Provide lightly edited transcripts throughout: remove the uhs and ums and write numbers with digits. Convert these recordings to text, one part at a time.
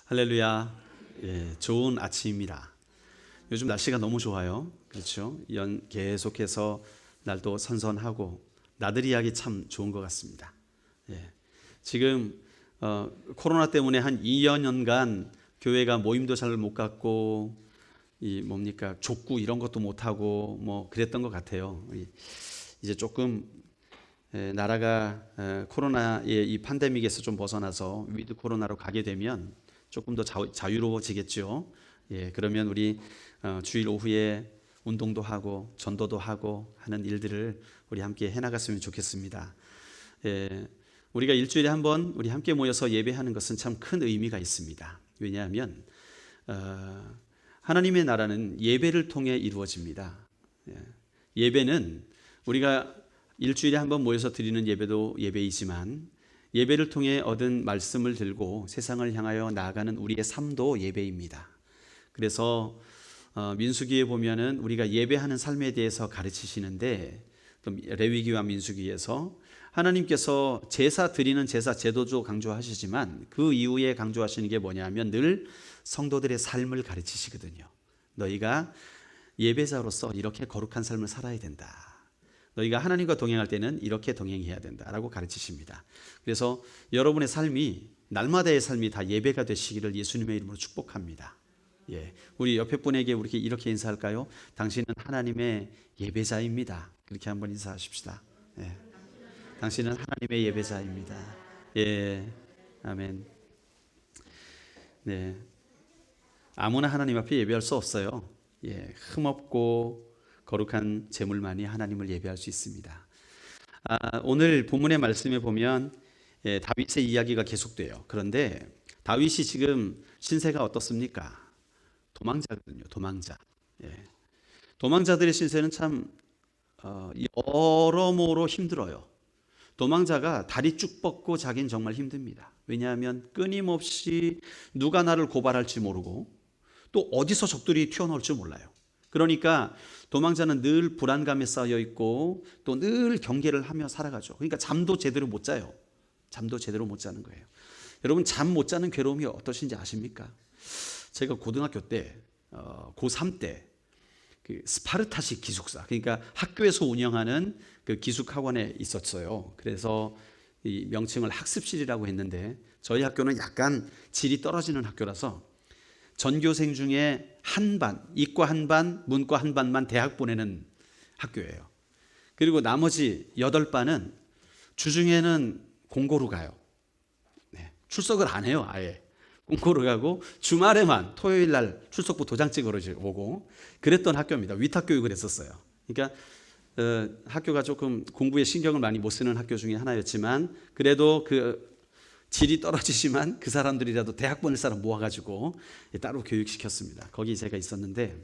할렐루야. 예, 좋은 아침입니다. 요즘 날씨가 너무 좋아요. 그렇죠? 계속해서 날도 선선하고 나들이 하기 참 좋은 것 같습니다. 예, 지금 코로나 때문에 한 2여 년간 교회가 모임도 잘 못 갖고 족구 이런 것도 못 하고 뭐 그랬던 것 같아요. 이제 조금 나라가 코로나의 이 팬데믹에서 좀 벗어나서 위드 코로나로 가게 되면 조금 더 자유로워지겠죠. 예, 그러면 우리 주일 오후에 운동도 하고 전도도 하고 하는 일들을 우리 함께 해나갔으면 좋겠습니다. 예, 우리가 일주일에 한 번 우리 함께 모여서 예배하는 것은 참 큰 의미가 있습니다. 왜냐하면 하나님의 나라는 예배를 통해 이루어집니다. 예배는 우리가 일주일에 한 번 모여서 드리는 예배도 예배이지만 예배를 통해 얻은 말씀을 들고 세상을 향하여 나아가는 우리의 삶도 예배입니다. 그래서 민수기에 보면은 우리가 예배하는 삶에 대해서 가르치시는데 또 레위기와 민수기에서 하나님께서 제사 드리는 제사 제도도 강조하시지만 그 이후에 강조하시는 게 뭐냐면 늘 성도들의 삶을 가르치시거든요. 너희가 예배자로서 이렇게 거룩한 삶을 살아야 된다. 너희가 하나님과 동행할 때는 이렇게 동행해야 된다라고 가르치십니다. 그래서 여러분의 삶이 날마다의 삶이 다 예배가 되시기를 예수님의 이름으로 축복합니다. 예, 우리 옆에 분에게 이렇게 인사할까요? 당신은 하나님의 예배자입니다. 그렇게 한번 인사하십시다. 예, 당신은 하나님의 예배자입니다. 예, 아멘. 네, 아무나 하나님 앞에 예배할 수 없어요. 예, 흠없고 거룩한 제물만이 하나님을 예배할 수 있습니다. 오늘 본문의 말씀에 보면 다윗의 이야기가 계속돼요. 그런데 다윗이 지금 신세가 어떻습니까? 도망자거든요. 도망자. 도망자들의 신세는 참 여러모로 힘들어요. 도망자가 다리 쭉 뻗고 자기는 정말 힘듭니다. 왜냐하면 끊임없이 누가 나를 고발할지 모르고 또 어디서 적들이 튀어나올지 몰라요. 그러니까 도망자는 늘 불안감에 쌓여 있고 또 늘 경계를 하며 살아가죠. 그러니까 잠도 제대로 못 자요. 잠도 제대로 못 자는 거예요. 여러분 잠 못 자는 괴로움이 어떠신지 아십니까? 제가 고등학교 때 고3 때 그 스파르타식 기숙사, 그러니까 학교에서 운영하는 그 기숙학원에 있었어요. 그래서 이 명칭을 학습실이라고 했는데 저희 학교는 약간 질이 떨어지는 학교라서 전교생 중에 한 반, 이과 한 반, 문과 한 반만 대학 보내는 학교예요. 그리고 나머지 8반은 주중에는 공고로 가요. 출석을 안 해요, 아예. 공고로 가고 주말에만 토요일 날 출석부 도장 찍으러 오고 그랬던 학교입니다. 위탁교육을 했었어요. 그러니까 학교가 조금 공부에 신경을 많이 못 쓰는 학교 중에 하나였지만 그래도 그 질이 떨어지지만 그 사람들이라도 대학 보낼 사람 모아가지고 따로 교육시켰습니다. 거기 제가 있었는데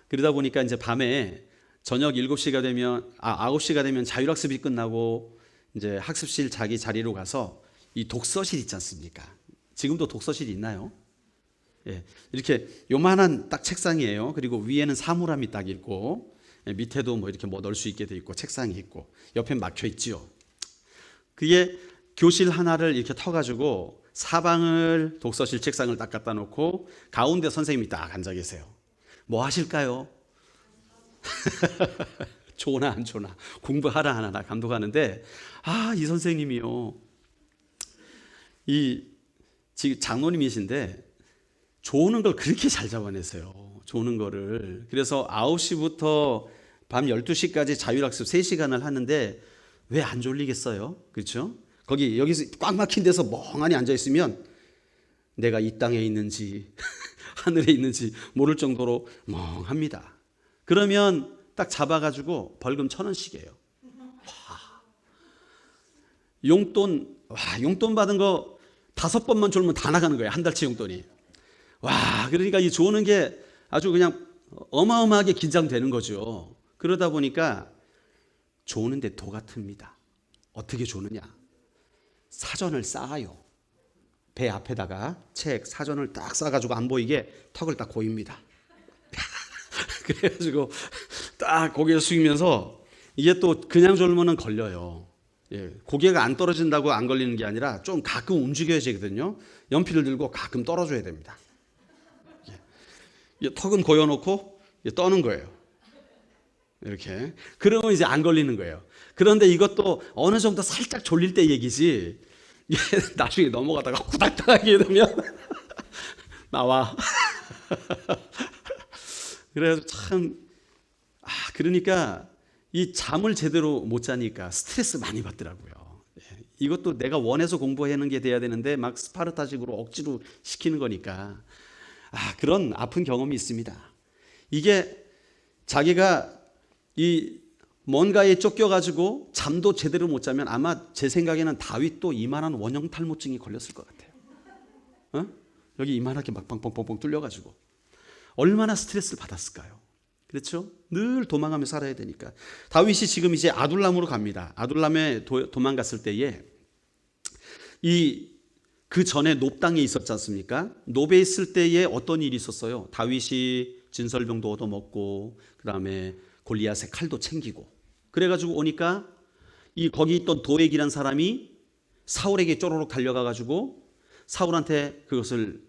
그러다 보니까 이제 밤에 저녁 7시가 되면 9시가 되면 자율학습이 끝나고 이제 학습실 자기 자리로 가서 이 독서실 있지 않습니까? 지금도 독서실이 있나요? 예, 이렇게 요만한 딱 책상이에요. 그리고 위에는 사물함이 딱 있고 밑에도 뭐 이렇게 뭐 넣을 수 있게 돼 있고 책상이 있고 옆에 막혀 있지요. 그게 교실 하나를 이렇게 터가지고 사방을 독서실 책상을 딱 갖다 놓고 가운데 선생님이 딱 앉아 계세요. 뭐 하실까요? 좋나 안 좋나 공부하라 안 하나 감독하는데 이 선생님이요. 지금 장로님이신데 조는 걸 그렇게 잘 잡아내세요. 조는 거를. 그래서 9시부터 밤 12시까지 자율학습 3시간을 하는데 왜 안 졸리겠어요? 그렇죠? 여기서 꽉 막힌 데서 멍하니 앉아있으면 내가 이 땅에 있는지 하늘에 있는지 모를 정도로 멍합니다. 그러면 딱 잡아가지고 벌금 1,000원씩이에요. 용돈 받은 거 5번만 졸면 다 나가는 거예요. 한 달치 용돈이. 그러니까 이 조는 게 아주 그냥 어마어마하게 긴장되는 거죠. 그러다 보니까 조는데 도 같습니다. 어떻게 조느냐? 사전을 쌓아요. 배 앞에다가 사전을 딱 쌓아가지고 안 보이게 턱을 딱 고입니다. 그래가지고 딱 고개를 숙이면서 이게 또 그냥 졸면은 걸려요. 예, 고개가 안 떨어진다고 안 걸리는 게 아니라 좀 가끔 움직여야 되거든요. 연필을 들고 가끔 떨어줘야 됩니다. 턱은 고여놓고 떠는 거예요. 이렇게. 그러면 이제 안 걸리는 거예요. 그런데 이것도 어느 정도 살짝 졸릴 때 얘기지, 나중에 넘어가다가 후닥닥하게 되면 나와. 그래서 참, 그러니까 이 잠을 제대로 못 자니까 스트레스 많이 받더라고요. 이것도 내가 원해서 공부하는 게 돼야 되는데 막 스파르타식으로 억지로 시키는 거니까 그런 아픈 경험이 있습니다. 이게 자기가 이 뭔가에 쫓겨가지고 잠도 제대로 못 자면 아마 제 생각에는 다윗도 이만한 원형 탈모증이 걸렸을 것 같아요. 여기 이만하게 막 뻥뻥뻥뻥 뚫려가지고 얼마나 스트레스를 받았을까요? 그렇죠? 늘 도망하며 살아야 되니까. 다윗이 지금 이제 아둘람으로 갑니다. 아둘람에 도망갔을 때에 그 전에 놉 땅에 있었지 않습니까? 놉에 있을 때에 어떤 일이 있었어요? 다윗이 진설병도 얻어먹고 그다음에 골리앗의 칼도 챙기고 그래가지고 오니까 거기 있던 도액이라는 사람이 사울에게 쪼로록 달려가가지고 사울한테 그것을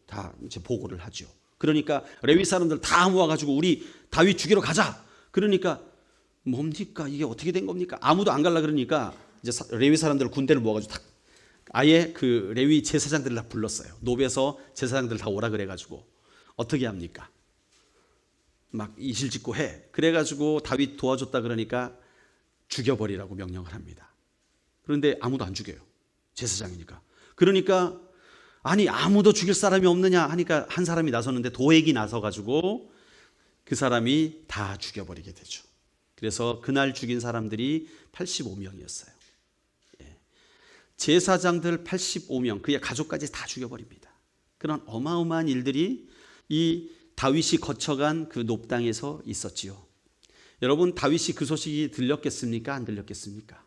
다 이제 보고를 하죠. 그러니까 레위 사람들 다 모아가지고 우리 다윗 죽이러 가자. 그러니까 뭡니까 이게 어떻게 된 겁니까? 아무도 안 갈라 그러니까 이제 레위 사람들 군대를 모아가지고 아예 그 레위 제사장들을 다 불렀어요. 놉에서 제사장들 다 오라 그래가지고 어떻게 합니까? 막 이실 짓고 해. 그래가지고 다윗 도와줬다 그러니까 죽여버리라고 명령을 합니다. 그런데 아무도 안 죽여요. 제사장이니까. 그러니까 아니 아무도 죽일 사람이 없느냐 하니까 한 사람이 나섰는데 도액이 나서가지고 그 사람이 다 죽여버리게 되죠. 그래서 그날 죽인 사람들이 85명이었어요. 제사장들 85명, 그의 가족까지 다 죽여버립니다. 그런 어마어마한 일들이 이 다윗이 거쳐간 그 놉 땅에서 있었지요. 여러분, 다윗이 그 소식이 들렸겠습니까? 안 들렸겠습니까?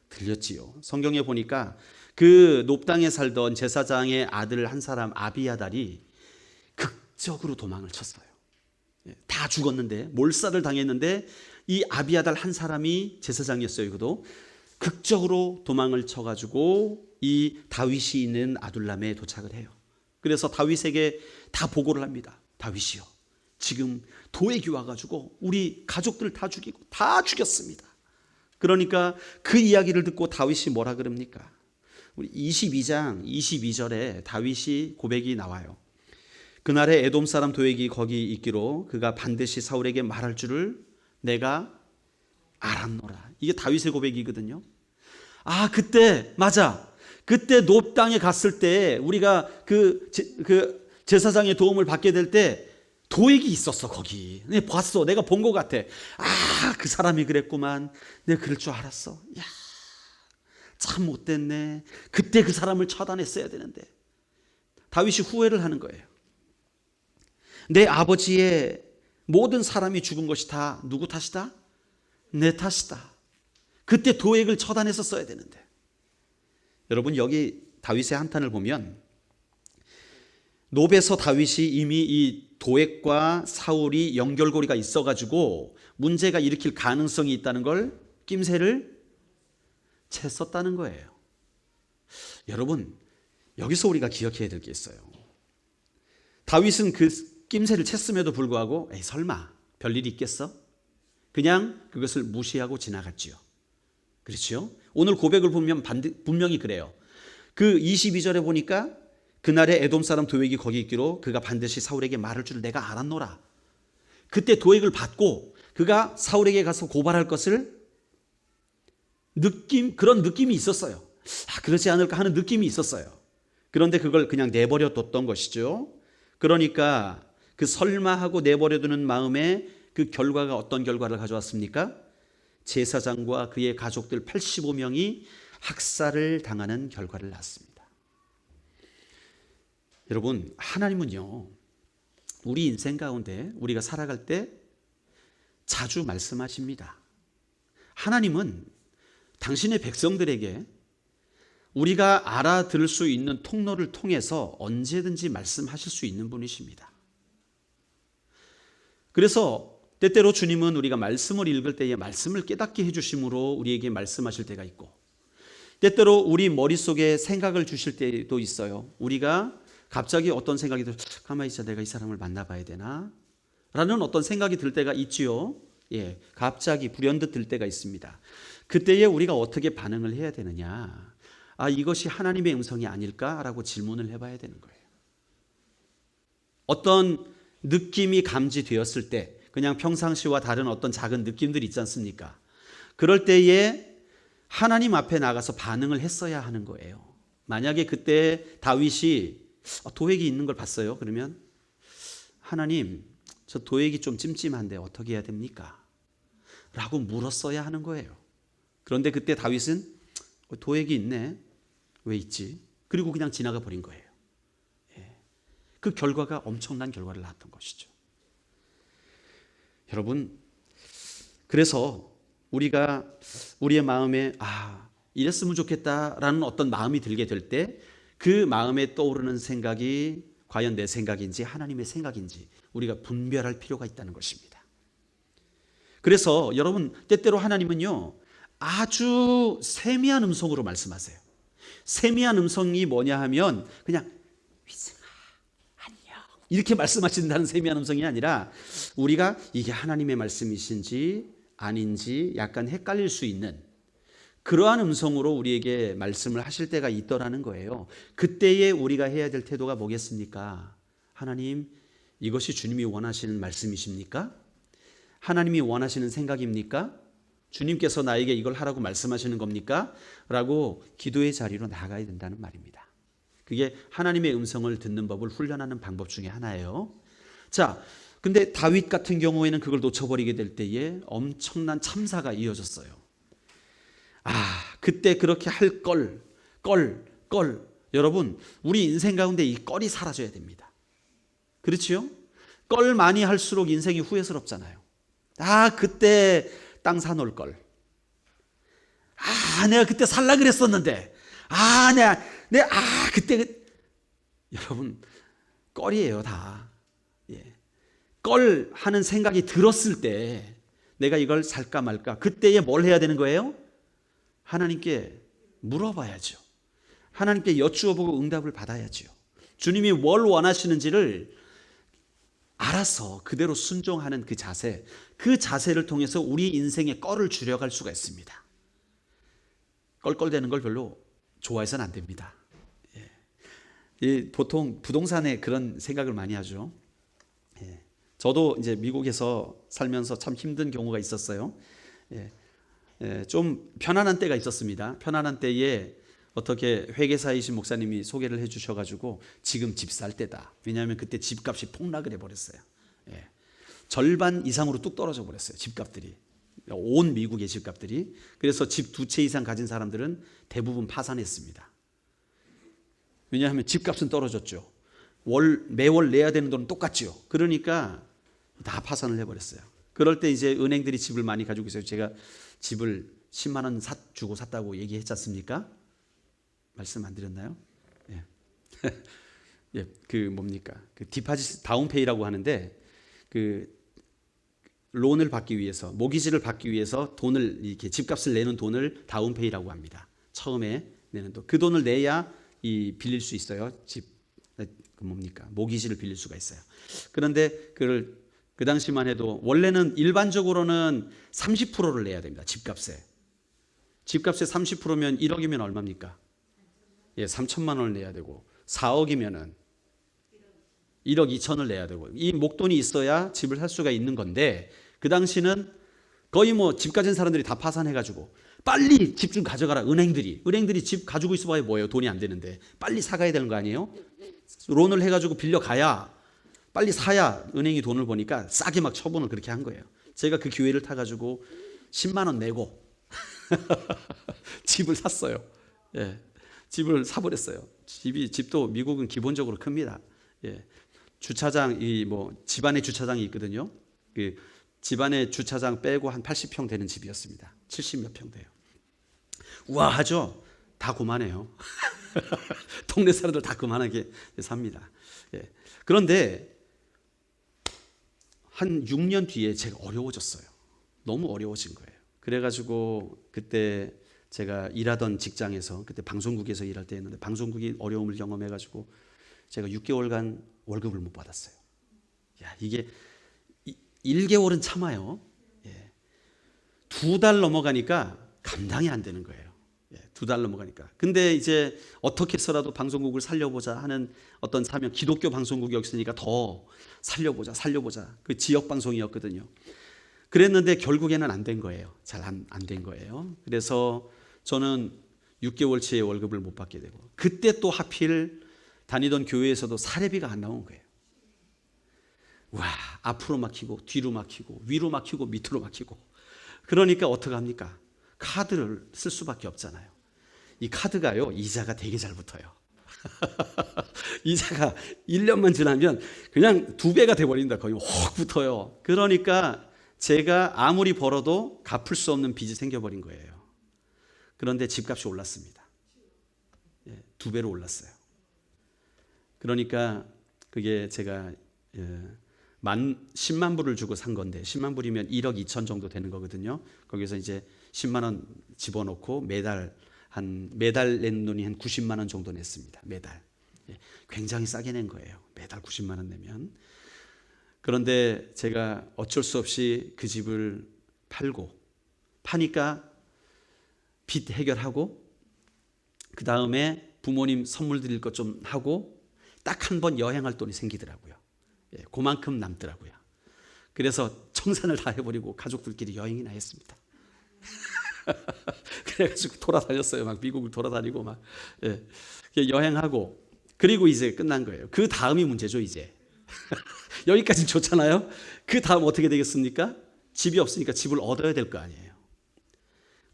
들렸지요. 성경에 보니까 그 놉 땅에 살던 제사장의 아들 한 사람 아비아달이 극적으로 도망을 쳤어요. 다 죽었는데 몰살을 당했는데 이 아비아달 한 사람이 제사장이었어요. 그도 극적으로 도망을 쳐가지고 이 다윗이 있는 아둘람에 도착을 해요. 그래서 다윗에게 다 보고를 합니다. 다윗이요, 지금 도액이 와가지고 우리 가족들 다 죽이고 다 죽였습니다. 그러니까 그 이야기를 듣고 다윗이 뭐라 그럽니까? 우리 22장 22절에 다윗이 고백이 나와요. 그날에 에돔 사람 도액이 거기 있기로 그가 반드시 사울에게 말할 줄을 내가 알았노라. 이게 다윗의 고백이거든요. 그때 맞아. 그때 놉 땅에 갔을 때 우리가 그 제사장의 도움을 받게 될 때 도액이 있었어. 거기 내가 봤어. 내가 본 것 같아. 그 사람이 그랬구만. 내가 그럴 줄 알았어. 야, 참 못됐네. 그때 그 사람을 처단했어야 되는데. 다윗이 후회를 하는 거예요. 내 아버지의 모든 사람이 죽은 것이 다 누구 탓이다? 내 탓이다. 그때 도액을 처단했었어야 되는데. 여러분, 여기 다윗의 한탄을 보면 놉에서 다윗이 이미 이 도액과 사울이 연결고리가 있어가지고 문제가 일으킬 가능성이 있다는 걸 낌새를 챘었다는 거예요. 여러분, 여기서 우리가 기억해야 될 게 있어요. 다윗은 그 낌새를 챘음에도 불구하고 설마 별일이 있겠어? 그냥 그것을 무시하고 지나갔지요. 그렇죠? 오늘 고백을 보면 분명히 그래요. 그 22절에 보니까 그날에 에돔 사람 도액이 거기 있기로 그가 반드시 사울에게 말할 줄을 내가 알았노라. 그때 도액을 받고 그가 사울에게 가서 고발할 것을 그런 느낌이 있었어요. 그러지 않을까 하는 느낌이 있었어요. 그런데 그걸 그냥 내버려 뒀던 것이죠. 그러니까 그 설마하고 내버려두는 마음에 그 결과가 어떤 결과를 가져왔습니까? 제사장과 그의 가족들 85명이 학살을 당하는 결과를 낳았습니다. 여러분, 하나님은요, 우리 인생 가운데 우리가 살아갈 때 자주 말씀하십니다. 하나님은 당신의 백성들에게 우리가 알아들을 수 있는 통로를 통해서 언제든지 말씀하실 수 있는 분이십니다. 그래서 때때로 주님은 우리가 말씀을 읽을 때에 말씀을 깨닫게 해주심으로 우리에게 말씀하실 때가 있고, 때때로 우리 머릿속에 생각을 주실 때도 있어요. 우리가 갑자기 어떤 생각이 들어, 가만히 있어, 내가 이 사람을 만나봐야 되나? 라는 어떤 생각이 들 때가 있지요. 예, 갑자기 불현듯 들 때가 있습니다. 그때에 우리가 어떻게 반응을 해야 되느냐? 아, 이것이 하나님의 음성이 아닐까라고 질문을 해봐야 되는 거예요. 어떤 느낌이 감지되었을 때, 그냥 평상시와 다른 어떤 작은 느낌들이 있지 않습니까? 그럴 때에 하나님 앞에 나가서 반응을 했어야 하는 거예요. 만약에 그때 다윗이 도액이 있는 걸 봤어요. 그러면 하나님, 저 도액이 좀 찜찜한데 어떻게 해야 됩니까? 라고 물었어야 하는 거예요. 그런데 그때 다윗은 도액이 있네. 왜 있지? 그리고 그냥 지나가 버린 거예요. 예. 그 결과가 엄청난 결과를 낳았던 것이죠. 여러분, 그래서 우리가 우리의 마음에 이랬으면 좋겠다라는 어떤 마음이 들게 될 때 그 마음에 떠오르는 생각이 과연 내 생각인지 하나님의 생각인지 우리가 분별할 필요가 있다는 것입니다. 그래서 여러분, 때때로 하나님은요, 아주 세미한 음성으로 말씀하세요. 세미한 음성이 뭐냐 하면 그냥 위승아 안녕 이렇게 말씀하신다는 세미한 음성이 아니라 우리가 이게 하나님의 말씀이신지 아닌지 약간 헷갈릴 수 있는 그러한 음성으로 우리에게 말씀을 하실 때가 있더라는 거예요. 그때에 우리가 해야 될 태도가 뭐겠습니까? 하나님, 이것이 주님이 원하시는 말씀이십니까? 하나님이 원하시는 생각입니까? 주님께서 나에게 이걸 하라고 말씀하시는 겁니까? 라고 기도의 자리로 나가야 된다는 말입니다. 그게 하나님의 음성을 듣는 법을 훈련하는 방법 중에 하나예요. 자, 근데 다윗 같은 경우에는 그걸 놓쳐버리게 될 때에 엄청난 참사가 이어졌어요. 그때 그렇게 할 걸. 여러분, 우리 인생 가운데 이 껄이 사라져야 됩니다. 그렇지요? 껄 많이 할수록 인생이 후회스럽잖아요. 그때 땅 사놓을 걸. 내가 그때 살라 그랬었는데. 내가 그때. 여러분, 껄이에요, 다. 예. 껄 하는 생각이 들었을 때 내가 이걸 살까 말까. 그때에 뭘 해야 되는 거예요? 하나님께 물어봐야죠. 하나님께 여쭈어보고 응답을 받아야죠. 주님이 뭘 원하시는지를 알아서 그대로 순종하는 그 자세, 그 자세를 통해서 우리 인생의 껄을 줄여갈 수가 있습니다. 껄껄대는 걸 별로 좋아해서는 안 됩니다. 보통 부동산에 그런 생각을 많이 하죠. 저도 이제 미국에서 살면서 참 힘든 경우가 있었어요. 좀 편안한 때가 있었습니다. 편안한 때에 어떻게 회계사이신 목사님이 소개를 해주셔가지고 지금 집 살 때다. 왜냐하면 그때 집값이 폭락을 해버렸어요. 절반 이상으로 뚝 떨어져 버렸어요. 집값들이. 온 미국의 집값들이. 그래서 집 2채 이상 가진 사람들은 대부분 파산했습니다. 왜냐하면 집값은 떨어졌죠. 매월 내야 되는 돈은 똑같죠. 그러니까 다 파산을 해버렸어요. 그럴 때 이제 은행들이 집을 많이 가지고 있어요. 제가 집을 10만 원 주고 샀다고 얘기했지 않습니까? 말씀 안 드렸나요? 그 디파짓 다운페이라고 하는데 그 론을 받기 위해서 모기지를 받기 위해서 돈을 이렇게 집값을 내는 돈을 다운페이라고 합니다. 처음에 내는 돈. 그 돈을 내야 빌릴 수 있어요. 모기지를 빌릴 수가 있어요. 그런데 그 당시만 해도 원래는 일반적으로는 30%를 내야 됩니다. 집값에 30%면 1억이면 얼마입니까? 3천만 원을 내야 되고 4억이면은 1억 2천을 내야 되고 이 목돈이 있어야 집을 살 수가 있는 건데 그 당시는 거의 집 가진 사람들이 다 파산해가지고 빨리 집 좀 가져가라. 은행들이 집 가지고 있어 봐야 뭐예요? 돈이 안 되는데 빨리 사가야 되는 거 아니에요? 론을 해가지고 빌려가야 빨리 사야 은행이 돈을 버니까 싸게 막 처분을 그렇게 한 거예요. 제가 그 기회를 타가지고 10만 원 내고 집을 샀어요. 집을 사버렸어요. 집도 미국은 기본적으로 큽니다. 주차장 집안에 주차장이 있거든요. 그 집안에 주차장 빼고 한 80평 되는 집이었습니다. 70몇 평 돼요. 우아하죠? 다 그만해요. 동네 사람들 다 그만하게 삽니다. 그런데 한 6년 뒤에 제가 어려워졌어요. 너무 어려워진 거예요. 그래가지고 그때 제가 일하던 직장에서, 그때 방송국에서 일할 때였는데 방송국이 어려움을 경험해가지고 제가 6개월간 월급을 못 받았어요. 야, 이게 1개월은 참아요. 2달 넘어가니까 감당이 안 되는 거예요. 2달 넘어가니까. 근데 이제 어떻게 해서라도 방송국을 살려보자 하는 어떤 사명, 기독교 방송국이 여기 있으니까 더 살려보자. 그 지역 방송이었거든요. 그랬는데 결국에는 안 된 거예요. 잘 안 된 거예요. 그래서 저는 6개월치의 월급을 못 받게 되고, 그때 또 하필 다니던 교회에서도 사례비가 안 나온 거예요. 와, 앞으로 막히고 뒤로 막히고 위로 막히고 밑으로 막히고. 그러니까 어떡합니까? 카드를 쓸 수밖에 없잖아요. 이 카드가요, 이자가 되게 잘 붙어요. 이자가 1년만 지나면 그냥 2배가 돼버린다. 거의 확 붙어요. 그러니까 제가 아무리 벌어도 갚을 수 없는 빚이 생겨버린 거예요. 그런데 집값이 올랐습니다. 2배로 올랐어요. 그러니까 그게 제가 10만 불을 주고 산 건데, 10만 불이면 1억 2천 정도 되는 거거든요. 거기서 이제 10만 원 집어넣고 매달 낸 돈이 한 90만 원 정도 냈습니다. 매달. 굉장히 싸게 낸 거예요. 매달 90만 원 내면. 그런데 제가 어쩔 수 없이 그 집을 파니까 빚 해결하고, 그 다음에 부모님 선물 드릴 것 좀 하고, 딱 한 번 여행할 돈이 생기더라고요. 그만큼 남더라고요. 그래서 청산을 다 해버리고 가족들끼리 여행이나 했습니다. 그래가지고 돌아다녔어요. 막 미국을 돌아다니고 막 여행하고. 그리고 이제 끝난 거예요. 그 다음이 문제죠. 이제 여기까지는 좋잖아요. 그 다음 어떻게 되겠습니까? 집이 없으니까 집을 얻어야 될 거 아니에요.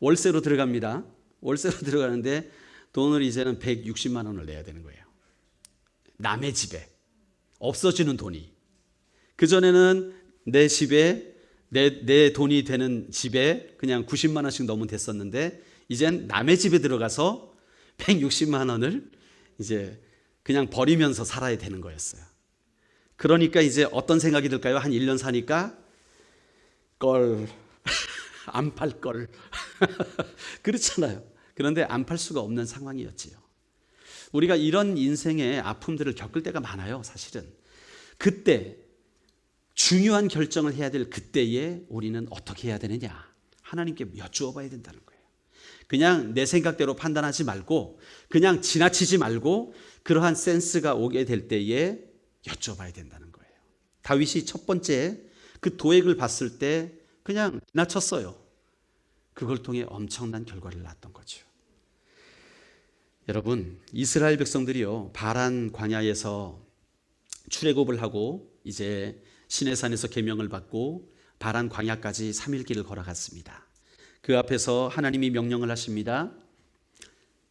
월세로 들어갑니다. 월세로 들어가는데 돈을 이제는 160만 원을 내야 되는 거예요. 남의 집에 없어지는 돈이. 그전에는 내 집에 내 돈이 되는 집에 그냥 90만 원씩 넣으면 됐었는데, 이젠 남의 집에 들어가서 160만 원을 이제 그냥 버리면서 살아야 되는 거였어요. 그러니까 이제 어떤 생각이 들까요? 한 1년 사니까 안 팔 걸. 그렇잖아요. 그런데 안 팔 수가 없는 상황이었지요. 우리가 이런 인생의 아픔들을 겪을 때가 많아요. 사실은 그때 중요한 결정을 해야 될 그때에 우리는 어떻게 해야 되느냐, 하나님께 여쭈어 봐야 된다는 거예요. 그냥 내 생각대로 판단하지 말고, 그냥 지나치지 말고, 그러한 센스가 오게 될 때에 여쭤봐야 된다는 거예요. 다윗이 첫 번째 그 도액을 봤을 때 그냥 지나쳤어요. 그걸 통해 엄청난 결과를 낳았던 거죠. 여러분, 이스라엘 백성들이요, 바란 광야에서 출애굽을 하고 이제 시내산에서 계명을 받고 바란 광야까지 3일 길을 걸어갔습니다. 그 앞에서 하나님이 명령을 하십니다.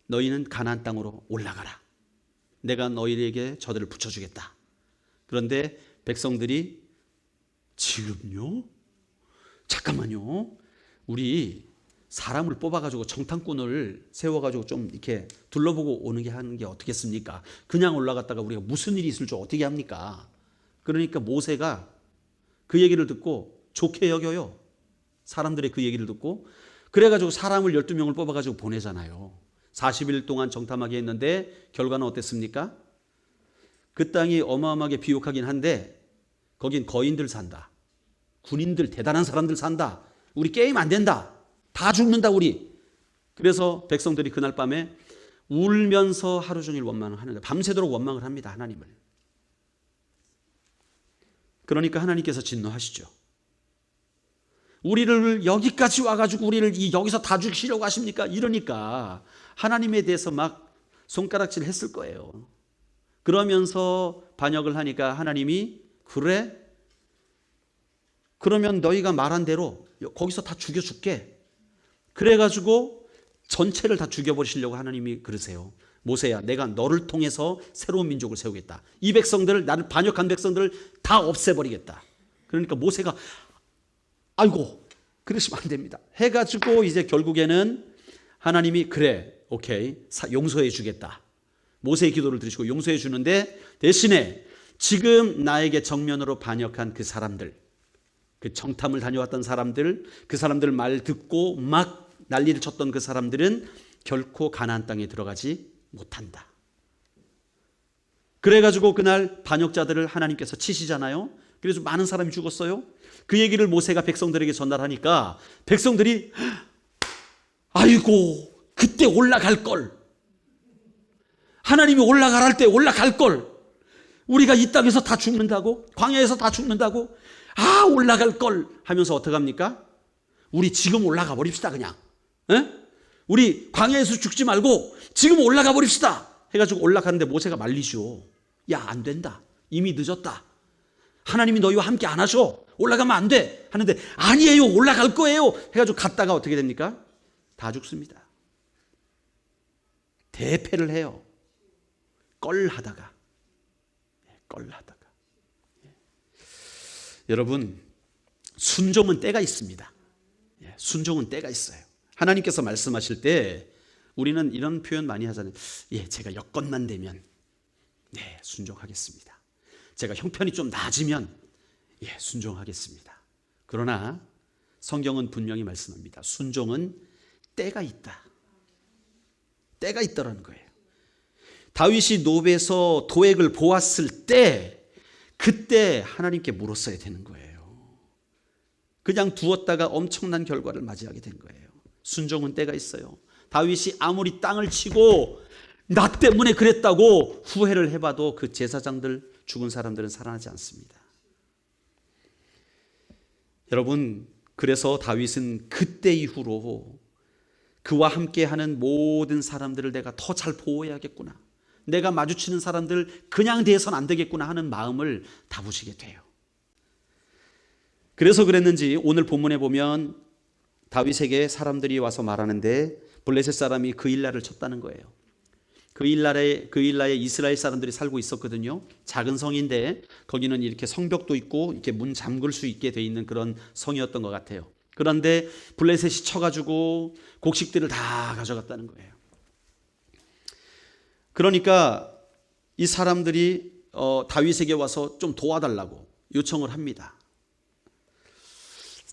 너희는 가나안 땅으로 올라가라. 내가 너희에게 저들을 붙여주겠다. 그런데 백성들이 지금요? 잠깐만요. 우리 사람을 뽑아가지고 정탐꾼을 세워가지고 좀 이렇게 둘러보고 오는 게 하는 게 어떻겠습니까? 그냥 올라갔다가 우리가 무슨 일이 있을 줄 어떻게 합니까? 그러니까 모세가 그 얘기를 듣고 좋게 여겨요. 사람들의 그 얘기를 듣고. 그래가지고 사람을 12명을 뽑아가지고 보내잖아요. 40일 동안 정탐하게 했는데 결과는 어땠습니까? 그 땅이 어마어마하게 비옥하긴 한데 거긴 거인들 산다. 군인들, 대단한 사람들 산다. 우리 게임 안 된다. 다 죽는다 우리. 그래서 백성들이 그날 밤에 울면서 하루 종일 원망을 하는데, 밤새도록 원망을 합니다. 하나님을. 그러니까 하나님께서 진노하시죠. 우리를 여기까지 와가지고 우리를 여기서 다 죽이려고 하십니까? 이러니까 하나님에 대해서 막 손가락질 했을 거예요. 그러면서 반역을 하니까 하나님이 그래? 그러면 너희가 말한 대로 거기서 다 죽여줄게. 그래가지고 전체를 다 죽여버리시려고 하나님이 그러세요. 모세야, 내가 너를 통해서 새로운 민족을 세우겠다. 이 백성들을, 나를 반역한 백성들을 다 없애버리겠다. 그러니까 모세가 아이고 그러시면 안 됩니다 해가지고 이제 결국에는 하나님이 그래 오케이 용서해 주겠다. 모세의 기도를 들으시고 용서해 주는데, 대신에 지금 나에게 정면으로 반역한 그 사람들, 그 정탐을 다녀왔던 사람들, 그 사람들 말 듣고 막 난리를 쳤던 그 사람들은 결코 가나안 땅에 들어가지 못한다. 그래가지고 그날 반역자들을 하나님께서 치시잖아요. 그래서 많은 사람이 죽었어요. 그 얘기를 모세가 백성들에게 전달하니까 백성들이 아이고 그때 올라갈 걸, 하나님이 올라가라 할 때 올라갈 걸, 우리가 이 땅에서 다 죽는다고, 광야에서 다 죽는다고, 아 올라갈 걸 하면서 어떡합니까? 우리 지금 올라가 버립시다 그냥. 에? 우리 광야에서 죽지 말고 지금 올라가 버립시다 해가지고 올라가는데 모세가 말리죠. 야 안 된다, 이미 늦었다, 하나님이 너희와 함께 안 하셔, 올라가면 안 돼 하는데 아니에요 올라갈 거예요 해가지고 갔다가 어떻게 됩니까? 다 죽습니다. 대패를 해요. 껄하다가. 여러분, 순종은 때가 있습니다. 순종은 때가 있어요. 하나님께서 말씀하실 때 우리는 이런 표현 많이 하잖아요. 제가 여건만 되면 순종하겠습니다. 제가 형편이 좀 나아지면 순종하겠습니다. 그러나 성경은 분명히 말씀합니다. 순종은 때가 있다. 때가 있다라는 거예요. 다윗이 노베에서 도액을 보았을 때 그때 하나님께 물었어야 되는 거예요. 그냥 두었다가 엄청난 결과를 맞이하게 된 거예요. 순종은 때가 있어요. 다윗이 아무리 땅을 치고 나 때문에 그랬다고 후회를 해봐도 그 제사장들, 죽은 사람들은 살아나지 않습니다. 여러분, 그래서 다윗은 그때 이후로 그와 함께하는 모든 사람들을 내가 더 잘 보호해야겠구나, 내가 마주치는 사람들 그냥 대해서는 안 되겠구나 하는 마음을 다부시게 돼요. 그래서 그랬는지 오늘 본문에 보면 다윗에게 사람들이 와서 말하는데 블레셋 사람이 그 일라를 쳤다는 거예요. 그 일라에 이스라엘 사람들이 살고 있었거든요. 작은 성인데 거기는 이렇게 성벽도 있고 이렇게 문 잠글 수 있게 돼 있는 그런 성이었던 것 같아요. 그런데 블레셋이 쳐가지고 곡식들을 다 가져갔다는 거예요. 그러니까 이 사람들이 다윗에게 와서 좀 도와달라고 요청을 합니다.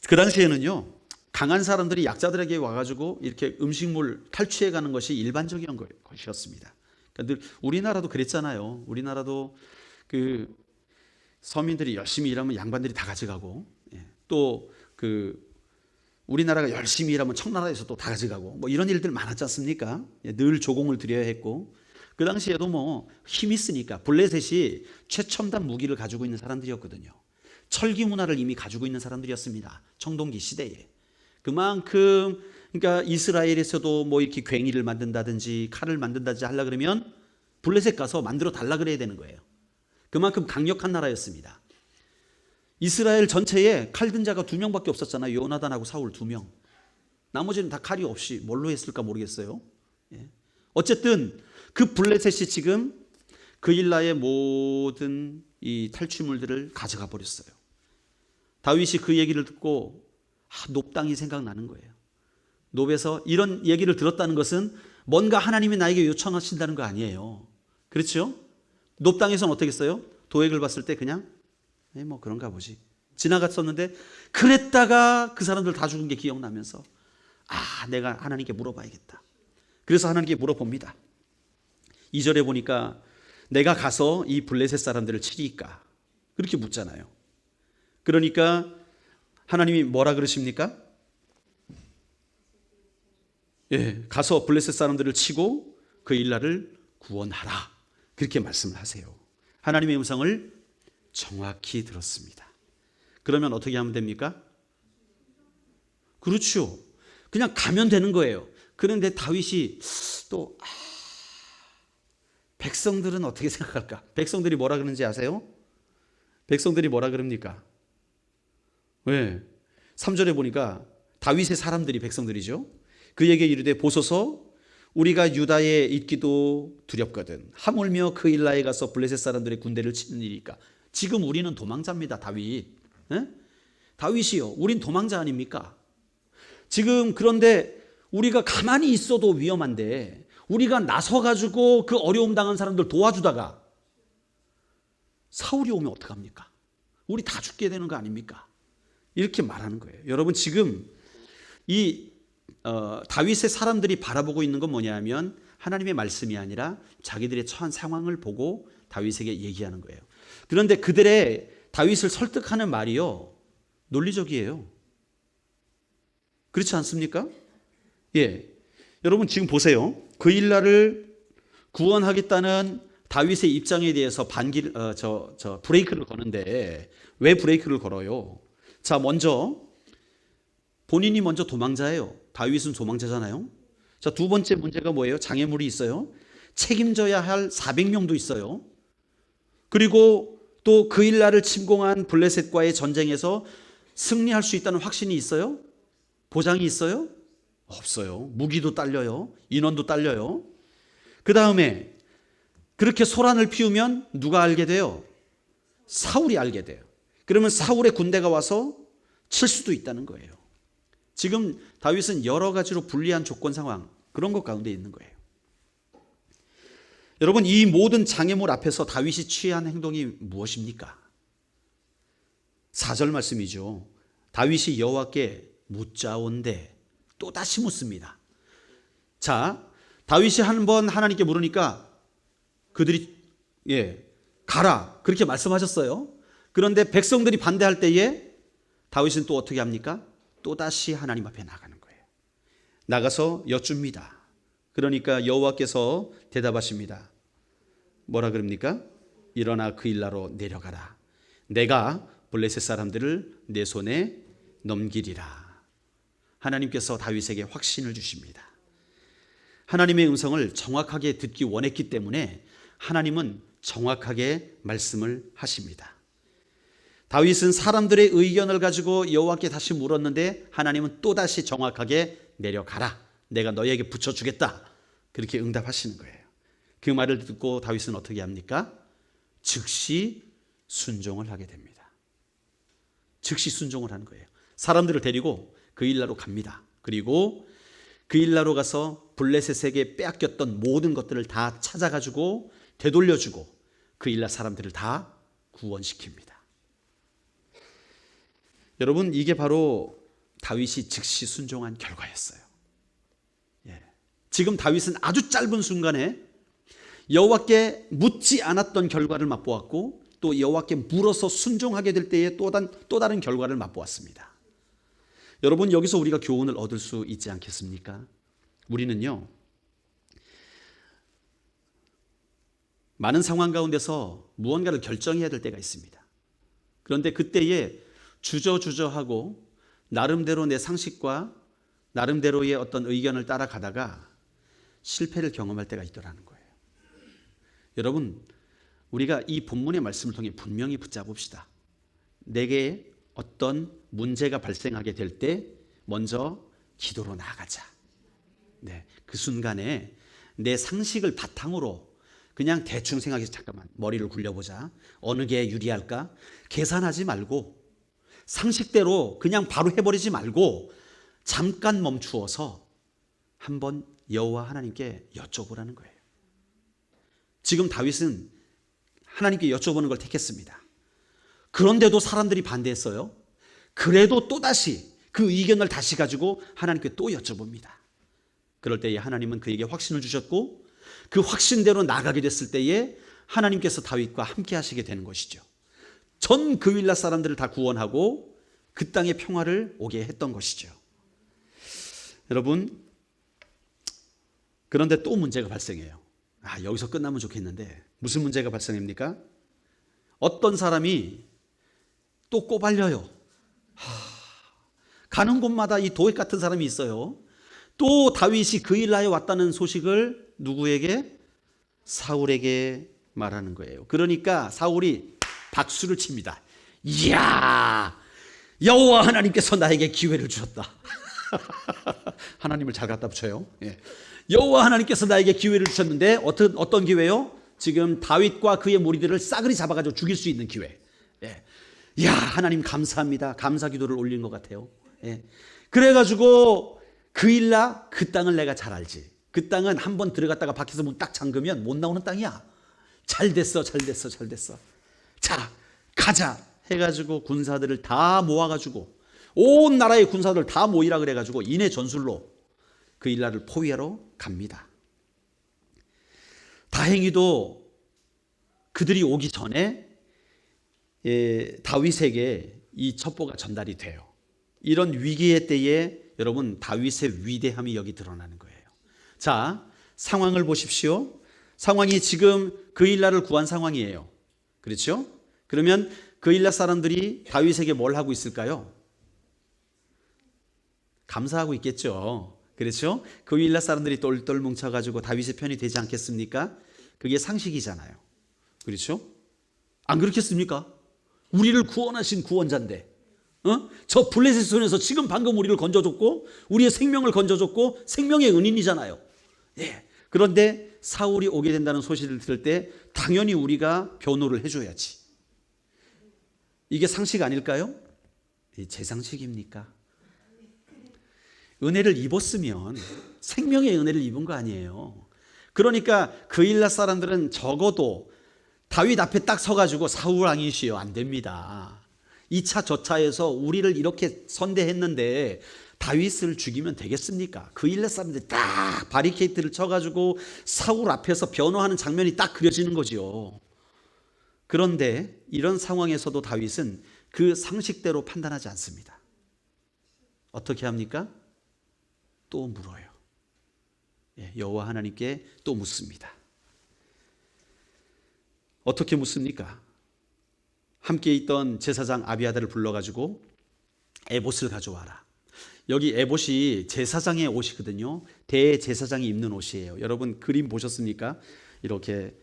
그 당시에는요, 강한 사람들이 약자들에게 와가지고 이렇게 음식물 탈취해가는 것이 일반적인 것이었습니다. 그러니까 늘 우리나라도 그랬잖아요. 우리나라도 그 서민들이 열심히 일하면 양반들이 다 가져가고, 또 그 우리나라가 열심히 일하면 청나라에서 또 다 가져가고, 뭐 이런 일들 많았지 않습니까? 늘 조공을 드려야 했고. 그 당시에도 뭐 힘이 있으니까 블레셋이 최첨단 무기를 가지고 있는 사람들이었거든요. 철기 문화를 이미 가지고 있는 사람들이었습니다. 청동기 시대에. 그만큼 그러니까 이스라엘에서도 뭐 이렇게 괭이를 만든다든지 칼을 만든다든지 하려 그러면 블레셋 가서 만들어 달라 그래야 되는 거예요. 그만큼 강력한 나라였습니다. 이스라엘 전체에 칼 든 자가 2명밖에 없었잖아요. 요나단하고 사울 2명. 나머지는 다 칼이 없이 뭘로 했을까 모르겠어요. 어쨌든 그 블레셋이 지금 그 일라의 모든 이 탈취물들을 가져가 버렸어요. 다윗이 그 얘기를 듣고 놉 땅이 생각나는 거예요. 놉에서 이런 얘기를 들었다는 것은 뭔가 하나님이 나에게 요청하신다는 거 아니에요. 그렇죠? 놉 땅에서는 어떻게 했어요? 도액을 봤을 때 그냥 뭐 그런가 보지 지나갔었는데, 그랬다가 그 사람들 다 죽은 게 기억나면서 내가 하나님께 물어봐야겠다. 그래서 하나님께 물어봅니다. 2절에 보니까 내가 가서 이 블레셋 사람들을 치리까? 그렇게 묻잖아요. 그러니까 하나님이 뭐라 그러십니까? 가서 블레셋 사람들을 치고 그 일라를 구원하라. 그렇게 말씀을 하세요. 하나님의 음성을 정확히 들었습니다. 그러면 어떻게 하면 됩니까? 그렇죠. 그냥 가면 되는 거예요. 그런데 다윗이 또 백성들은 어떻게 생각할까? 백성들이 뭐라 그러는지 아세요? 백성들이 뭐라 그럽니까? 왜? 3절에 보니까 다윗의 사람들이 백성들이죠. 그에게 이르되 보소서 우리가 유다에 있기도 두렵거든. 하물며 그 일라에 가서 블레셋 사람들의 군대를 치는 일이니까. 지금 우리는 도망자입니다. 다윗. 다윗이요. 우린 도망자 아닙니까? 지금 그런데 우리가 가만히 있어도 위험한데 우리가 나서가지고 그 어려움 당한 사람들 도와주다가 사울이 오면 어떡합니까? 우리 다 죽게 되는 거 아닙니까? 이렇게 말하는 거예요. 여러분 지금 이 다윗의 사람들이 바라보고 있는 건 뭐냐면 하나님의 말씀이 아니라 자기들의 처한 상황을 보고 다윗에게 얘기하는 거예요. 그런데 그들의 다윗을 설득하는 말이요, 논리적이에요. 그렇지 않습니까? 예. 여러분 지금 보세요. 그일라를 구원하겠다는 다윗의 입장에 대해서 브레이크를 거는데 왜 브레이크를 걸어요? 자, 먼저 본인이 먼저 도망자예요. 다윗은 도망자잖아요. 자, 두 번째 문제가 뭐예요? 장애물이 있어요. 책임져야 할 400명도 있어요. 그리고 또 그일라를 침공한 블레셋과의 전쟁에서 승리할 수 있다는 확신이 있어요? 보장이 있어요? 없어요. 무기도 딸려요. 인원도 딸려요. 그 다음에 그렇게 소란을 피우면 누가 알게 돼요? 사울이 알게 돼요. 그러면 사울의 군대가 와서 칠 수도 있다는 거예요. 지금 다윗은 여러 가지로 불리한 조건 상황, 그런 것 가운데 있는 거예요. 여러분, 이 모든 장애물 앞에서 다윗이 취한 행동이 무엇입니까? 4절 말씀이죠. 다윗이 여호와께 묻자온데, 또다시 묻습니다. 자, 다윗이 한 번 하나님께 물으니까 그들이 가라 그렇게 말씀하셨어요. 그런데 백성들이 반대할 때에 다윗은 또 어떻게 합니까? 또다시 하나님 앞에 나가는 거예요. 나가서 여쭙니다. 그러니까 여호와께서 대답하십니다. 뭐라 그럽니까? 일어나 그일라로 내려가라. 내가 블레셋 사람들을 내 손에 넘기리라. 하나님께서 다윗에게 확신을 주십니다. 하나님의 음성을 정확하게 듣기 원했기 때문에 하나님은 정확하게 말씀을 하십니다. 다윗은 사람들의 의견을 가지고 여호와께 다시 물었는데 하나님은 또다시 정확하게 내려가라. 내가 너에게 붙여주겠다. 그렇게 응답하시는 거예요. 그 말을 듣고 다윗은 어떻게 합니까? 즉시 순종을 하게 됩니다. 즉시 순종을 하는 거예요. 사람들을 데리고 그일라로 갑니다. 그리고 그일라로 가서 블레셋에게 빼앗겼던 모든 것들을 다 찾아가지고 되돌려주고 그일라 사람들을 다 구원시킵니다. 여러분, 이게 바로 다윗이 즉시 순종한 결과였어요. 지금 다윗은 아주 짧은 순간에 여호와께 묻지 않았던 결과를 맛보았고 또 여호와께 물어서 순종하게 될 때에 또 다른 결과를 맛보았습니다. 여러분, 여기서 우리가 교훈을 얻을 수 있지 않겠습니까? 우리는요, 많은 상황 가운데서 무언가를 결정해야 될 때가 있습니다. 그런데 그때에 주저주저하고 나름대로 내 상식과 나름대로의 어떤 의견을 따라가다가 실패를 경험할 때가 있더라는 거예요. 여러분, 우리가 이 본문의 말씀을 통해 분명히 붙잡읍시다. 내게 어떤 문제가 발생하게 될 때 먼저 기도로 나아가자. 그 순간에 내 상식을 바탕으로 그냥 대충 생각해서 잠깐만 머리를 굴려보자. 어느 게 유리할까? 계산하지 말고 상식대로 그냥 바로 해버리지 말고 잠깐 멈추어서 한번 여호와 하나님께 여쭤보라는 거예요. 지금 다윗은 하나님께 여쭤보는 걸 택했습니다. 그런데도 사람들이 반대했어요. 그래도 또다시 그 의견을 다시 가지고 하나님께 또 여쭤봅니다. 그럴 때에 하나님은 그에게 확신을 주셨고 그 확신대로 나가게 됐을 때에 하나님께서 다윗과 함께 하시게 되는 것이죠. 전 그윌라 사람들을 다 구원하고 그 땅에 평화를 오게 했던 것이죠. 여러분, 그런데 또 문제가 발생해요. 여기서 끝나면 좋겠는데 무슨 문제가 발생합니까? 어떤 사람이 또 꼬발려요. 가는 곳마다 이 도액 같은 사람이 있어요. 또 다윗이 그일라에 왔다는 소식을 누구에게? 사울에게 말하는 거예요. 그러니까 사울이 박수를 칩니다. 이야, 여호와 하나님께서 나에게 기회를 주셨다. 하나님을 잘 갖다 붙여요. 여호와 하나님께서 나에게 기회를 주셨는데 어떤 기회요? 지금 다윗과 그의 무리들을 싸그리 잡아가지고 죽일 수 있는 기회. 야, 하나님 감사합니다. 감사 기도를 올린 것 같아요. 그래가지고 그일라, 그 땅을 내가 잘 알지. 그 땅은 한번 들어갔다가 밖에서 문 딱 잠그면 못 나오는 땅이야. 잘 됐어. 자, 가자 해가지고 군사들을 다 모아가지고 온 나라의 군사들 다 모이라 그래가지고 인해 전술로 그일라를 포위하러 갑니다. 다행히도 그들이 오기 전에 다윗에게 이 첩보가 전달이 돼요. 이런 위기의 때에 여러분 다윗의 위대함이 여기 드러나는 거예요. 자, 상황을 보십시오. 상황이 지금 그일라를 구한 상황이에요. 그렇죠? 그러면 그일라 사람들이 다윗에게 뭘 하고 있을까요? 감사하고 있겠죠. 그렇죠? 그일라 사람들이 똘똘 뭉쳐가지고 다윗의 편이 되지 않겠습니까? 그게 상식이잖아요. 그렇죠? 안 그렇겠습니까? 우리를 구원하신 구원자인데, 저 블레셋 손에서 지금 방금 우리를 건져줬고, 우리의 생명을 건져줬고, 생명의 은인이잖아요. 예. 그런데 사울이 오게 된다는 소식을 들을 때 당연히 우리가 변호를 해줘야지. 이게 상식 아닐까요? 제 상식입니까? 은혜를 입었으면 생명의 은혜를 입은 거 아니에요. 그러니까 그일라 사람들은 적어도 다윗 앞에 딱 서가지고 사울 왕이시여, 안 됩니다. 2차 저차에서 우리를 이렇게 선대했는데 다윗을 죽이면 되겠습니까? 그일라 사람들이 딱 바리케이트를 쳐가지고 사울 앞에서 변호하는 장면이 딱 그려지는 거죠. 그런데 이런 상황에서도 다윗은 그 상식대로 판단하지 않습니다. 어떻게 합니까? 또 물어요. 여호와 하나님께 또 묻습니다. 어떻게 묻습니까? 함께 있던 제사장 아비아달을 불러가지고 에봇을 가져와라. 여기 에봇이 제사장의 옷이거든요. 대제사장이 입는 옷이에요. 여러분 그림 보셨습니까? 이렇게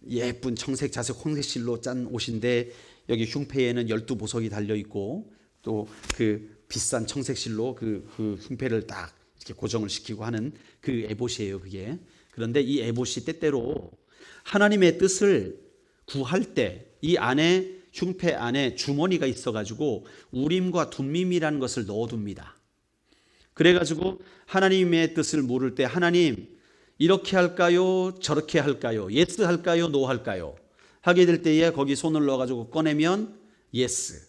예쁜 청색, 자색, 홍색 실로 짠 옷인데 여기 흉패에는 12보석이 달려있고 또 그 비싼 청색 실로 그 흉패를 딱 이렇게 고정을 시키고 하는 그 에봇이에요, 그게. 그런데 이 에봇이 때때로 하나님의 뜻을 구할 때 이 안에 흉패 안에 주머니가 있어가지고 우림과 둠밈이라는 것을 넣어둡니다. 그래가지고 하나님의 뜻을 물을 때 하나님 이렇게 할까요? 저렇게 할까요? 예스 할까요? 노 할까요? 하게 될 때에 거기 손을 넣어가지고 꺼내면 예스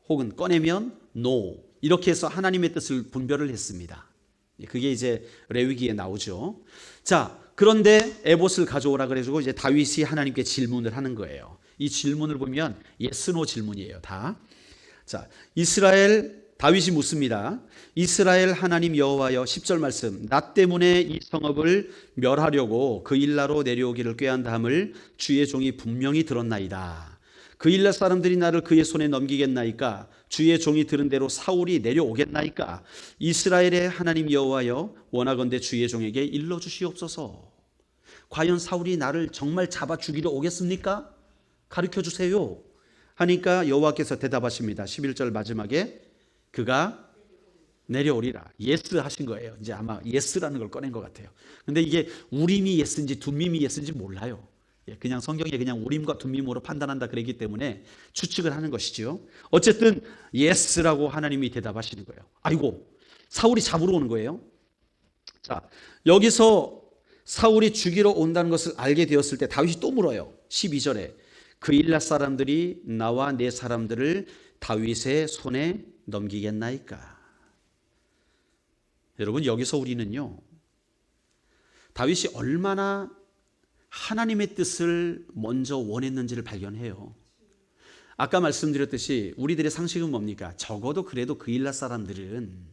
혹은 꺼내면 노 이렇게 해서 하나님의 뜻을 분별을 했습니다. 그게 이제 레위기에 나오죠. 자, 그런데 에봇을 가져오라 그래가지고 이제 다윗이 하나님께 질문을 하는 거예요. 이 질문을 보면 예스 노 질문이에요, 다. 자, 다윗이 묻습니다. 이스라엘 하나님 여호와여, 10절 말씀. 나 때문에 이 성읍을 멸하려고 그일라로 내려오기를 꾀한다함을 주의 종이 분명히 들었나이다. 그일라 사람들이 나를 그의 손에 넘기겠나이까? 주의 종이 들은 대로 사울이 내려오겠나이까? 이스라엘의 하나님 여호와여, 원하건대 주의 종에게 일러주시옵소서. 과연 사울이 나를 정말 잡아 죽이러 오겠습니까? 가르쳐 주세요. 하니까 여호와께서 대답하십니다. 11절 마지막에 그가 내려오리라. 예스 하신 거예요. 이제 아마 예스라는 걸 꺼낸 것 같아요. 근데 이게 우림이 예스인지 둠밈이 예스인지 몰라요. 그냥 성경에 그냥 우림과 둠밈으로 판단한다 그랬기 때문에 추측을 하는 것이죠. 어쨌든 예스라고 하나님이 대답하시는 거예요. 아이고, 사울이 잡으러 오는 거예요. 자, 여기서 사울이 죽이러 온다는 것을 알게 되었을 때 다윗이 또 물어요. 12절에 그일라 사람들이 나와 내 사람들을 다윗의 손에 넘기겠나이까? 여러분 여기서 우리는요 다윗이 얼마나 하나님의 뜻을 먼저 원했는지를 발견해요. 아까 말씀드렸듯이 우리들의 상식은 뭡니까? 적어도 그래도 그일라 사람들은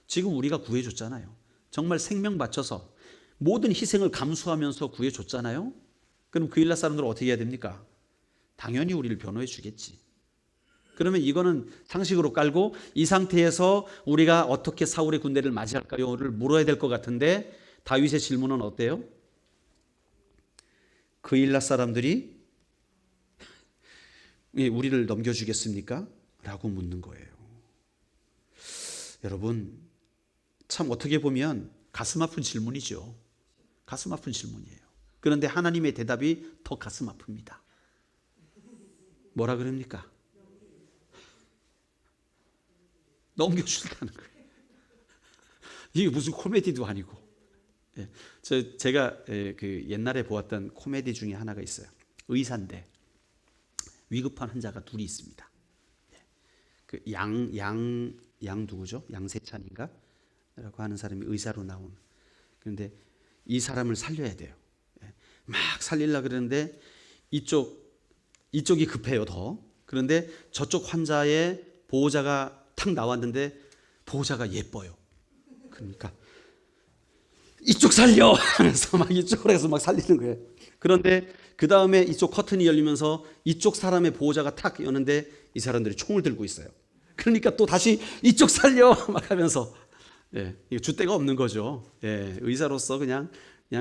지금 우리가 구해줬잖아요. 정말 생명 바쳐서 모든 희생을 감수하면서 구해줬잖아요. 그럼 그일라 사람들은 어떻게 해야 됩니까? 당연히 우리를 변호해 주겠지. 그러면 이거는 상식으로 깔고 이 상태에서 우리가 어떻게 사울의 군대를 맞이할까요?를 물어야 될 것 같은데 다윗의 질문은 어때요? 그일라 사람들이 우리를 넘겨주겠습니까? 라고 묻는 거예요. 여러분 참 어떻게 보면 가슴 아픈 질문이죠. 가슴 아픈 질문이에요. 그런데 하나님의 대답이 더 가슴 아픕니다. 뭐라 그럽니까? 넘겨준다는 거예요. 이게 무슨 코미디도 아니고. 제가 그 옛날에 보았던 코미디 중에 하나가 있어요. 의사인데 위급한 환자가 둘이 있습니다. 그 양 누구죠? 양세찬인가? 라고 하는 사람이 의사로 나온. 그런데 이 사람을 살려야 돼요. 막 살리려고 그러는데 이쪽이 급해요, 더. 그런데 저쪽 환자의 보호자가 탁 나왔는데 보호자가 예뻐요. 그러니까 이쪽 살려! 하면서 막 이쪽으로 해서 막 살리는 거예요. 그런데 그 다음에 이쪽 커튼이 열리면서 이쪽 사람의 보호자가 탁 여는데 이 사람들이 총을 들고 있어요. 그러니까 또 다시 이쪽 살려! 막 하면서, 예, 이거 줏대가 없는 거죠. 예, 의사로서 그냥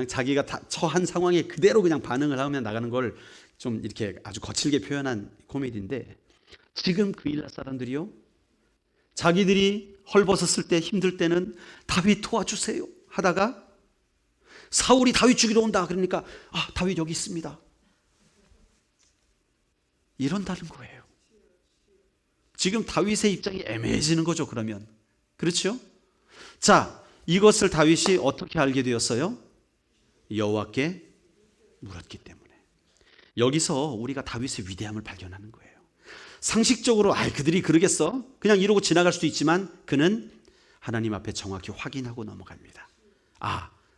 자기가 처한 상황에 그대로 그냥 반응을 하면 나가는 걸 좀 이렇게 아주 거칠게 표현한 코미디인데, 지금 그 일라 사람들이요, 자기들이 헐벗었을 때 힘들 때는 다윗 도와주세요 하다가 사울이 다윗 죽이러 온다 그러니까 다윗 여기 있습니다 이런다는 거예요. 지금 다윗의 입장이 애매해지는 거죠. 그러면 그렇죠? 자, 이것을 다윗이 어떻게 알게 되었어요? 여호와께 물었기 때문에. 여기서 우리가 다윗의 위대함을 발견하는 거예요. 상식적으로 그들이 그러겠어? 그냥 이러고 지나갈 수도 있지만 그는 하나님 앞에 정확히 확인하고 넘어갑니다.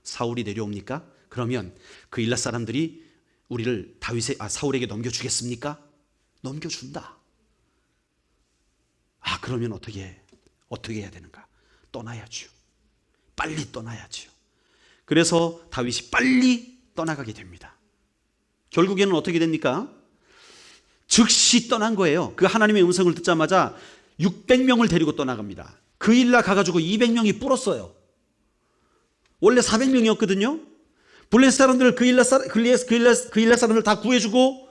사울이 내려옵니까? 그러면 그 일라 사람들이 우리를 사울에게 넘겨주겠습니까? 넘겨준다. 그러면 어떻게 해야 되는가? 떠나야죠. 빨리 떠나야죠. 그래서 다윗이 빨리 떠나가게 됩니다. 결국에는 어떻게 됩니까? 즉시 떠난 거예요. 그 하나님의 음성을 듣자마자 600명을 데리고 떠나갑니다. 그 일라 가가지고 200명이 불었어요. 원래 400명이었거든요. 블레셋 사람들 그 일라 사람들 다 구해주고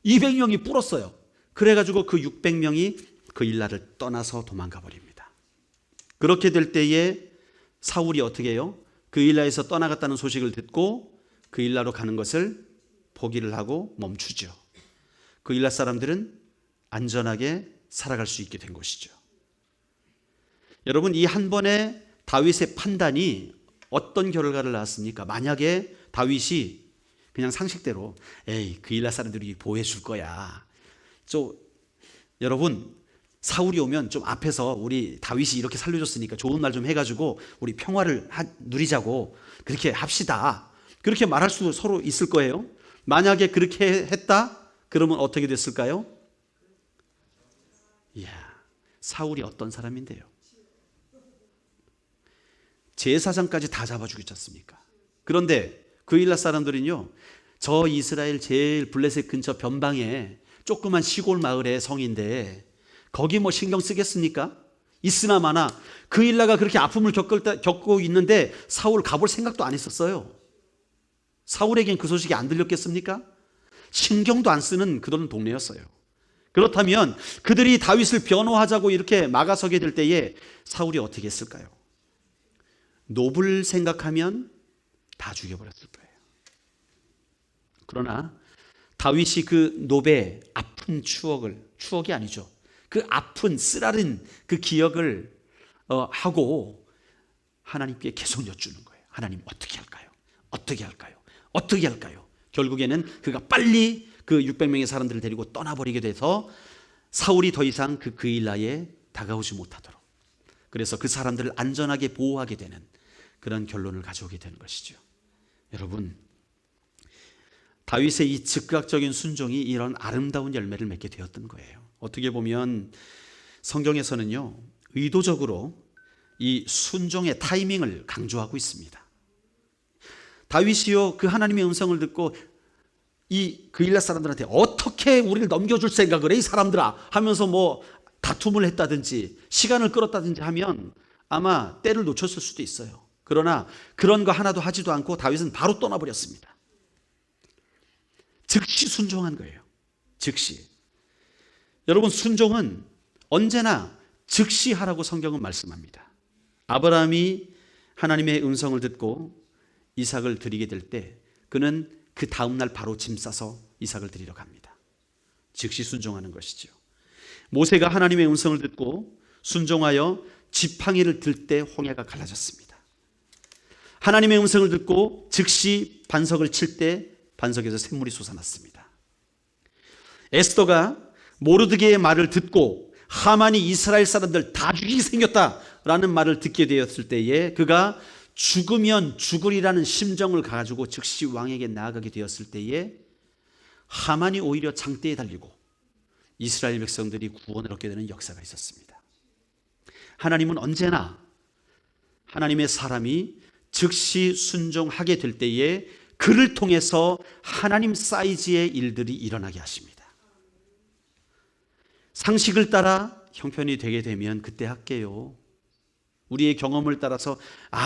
200명이 불었어요. 그래가지고 그 600명이 그 일라를 떠나서 도망가 버립니다. 그렇게 될 때에 사울이 어떻게 해요? 그 일라에서 떠나갔다는 소식을 듣고 그 일라로 가는 것을 포기를 하고 멈추죠. 그 일라 사람들은 안전하게 살아갈 수 있게 된 것이죠. 여러분, 이 한 번의 다윗의 판단이 어떤 결과를 낳았습니까? 만약에 다윗이 그냥 상식대로 그 일라 사람들이 보호해 줄 거야. 여러분, 사울이 오면 좀 앞에서 우리 다윗이 이렇게 살려줬으니까 좋은 말 좀 해가지고 우리 평화를 누리자고 그렇게 합시다. 그렇게 말할 수 서로 있을 거예요. 만약에 그렇게 했다? 그러면 어떻게 됐을까요? 사울이 어떤 사람인데요? 제사장까지 다 잡아 죽였지 않습니까? 그런데 그 일라 사람들은요, 저 이스라엘 제일 블레셋 근처 변방에 조그만 시골 마을의 성인데 거기 뭐 신경 쓰겠습니까? 있으나 마나 그 일라가 그렇게 아픔을 겪고 있는데 사울 가볼 생각도 안 했었어요. 사울에겐 그 소식이 안 들렸겠습니까? 신경도 안 쓰는 그런 동네였어요. 그렇다면 그들이 다윗을 변호하자고 이렇게 막아서게 될 때에 사울이 어떻게 했을까요? 노블 생각하면 다 죽여버렸을 거예요. 그러나 다윗이 그 노베의 아픈 추억이 아니죠. 그 아픈 쓰라린 그 기억을 하고 하나님께 계속 여쭈는 거예요. 하나님 어떻게 할까요? 어떻게 할까요? 어떻게 할까요? 결국에는 그가 빨리 그 600명의 사람들을 데리고 떠나버리게 돼서 사울이 더 이상 그 그일라에 다가오지 못하도록, 그래서 그 사람들을 안전하게 보호하게 되는 그런 결론을 가져오게 되는 것이죠. 여러분, 다윗의 이 즉각적인 순종이 이런 아름다운 열매를 맺게 되었던 거예요. 어떻게 보면 성경에서는요, 의도적으로 이 순종의 타이밍을 강조하고 있습니다. 다윗이요, 그 하나님의 음성을 듣고 이 그일라 사람들한테 어떻게 우리를 넘겨줄 생각을 해 이 사람들아 하면서 뭐 다툼을 했다든지 시간을 끌었다든지 하면 아마 때를 놓쳤을 수도 있어요. 그러나 그런 거 하나도 하지도 않고 다윗은 바로 떠나버렸습니다. 즉시 순종한 거예요. 즉시. 여러분, 순종은 언제나 즉시 하라고 성경은 말씀합니다. 아브라함이 하나님의 음성을 듣고 이삭을 드리게 될 때 그는 그 다음날 바로 짐 싸서 이삭을 드리러 갑니다. 즉시 순종하는 것이죠. 모세가 하나님의 음성을 듣고 순종하여 지팡이를 들 때 홍해가 갈라졌습니다. 하나님의 음성을 듣고 즉시 반석을 칠 때 반석에서 샘물이 솟아났습니다. 에스더가 모르드게의 말을 듣고 하만이 이스라엘 사람들 다 죽이게 생겼다라는 말을 듣게 되었을 때에 그가 죽으면 죽으리라는 심정을 가지고 즉시 왕에게 나아가게 되었을 때에 하만이 오히려 장대에 달리고 이스라엘 백성들이 구원을 얻게 되는 역사가 있었습니다. 하나님은 언제나 하나님의 사람이 즉시 순종하게 될 때에 그를 통해서 하나님 사이즈의 일들이 일어나게 하십니다. 상식을 따라 형편이 되게 되면 그때 할게요. 우리의 경험을 따라서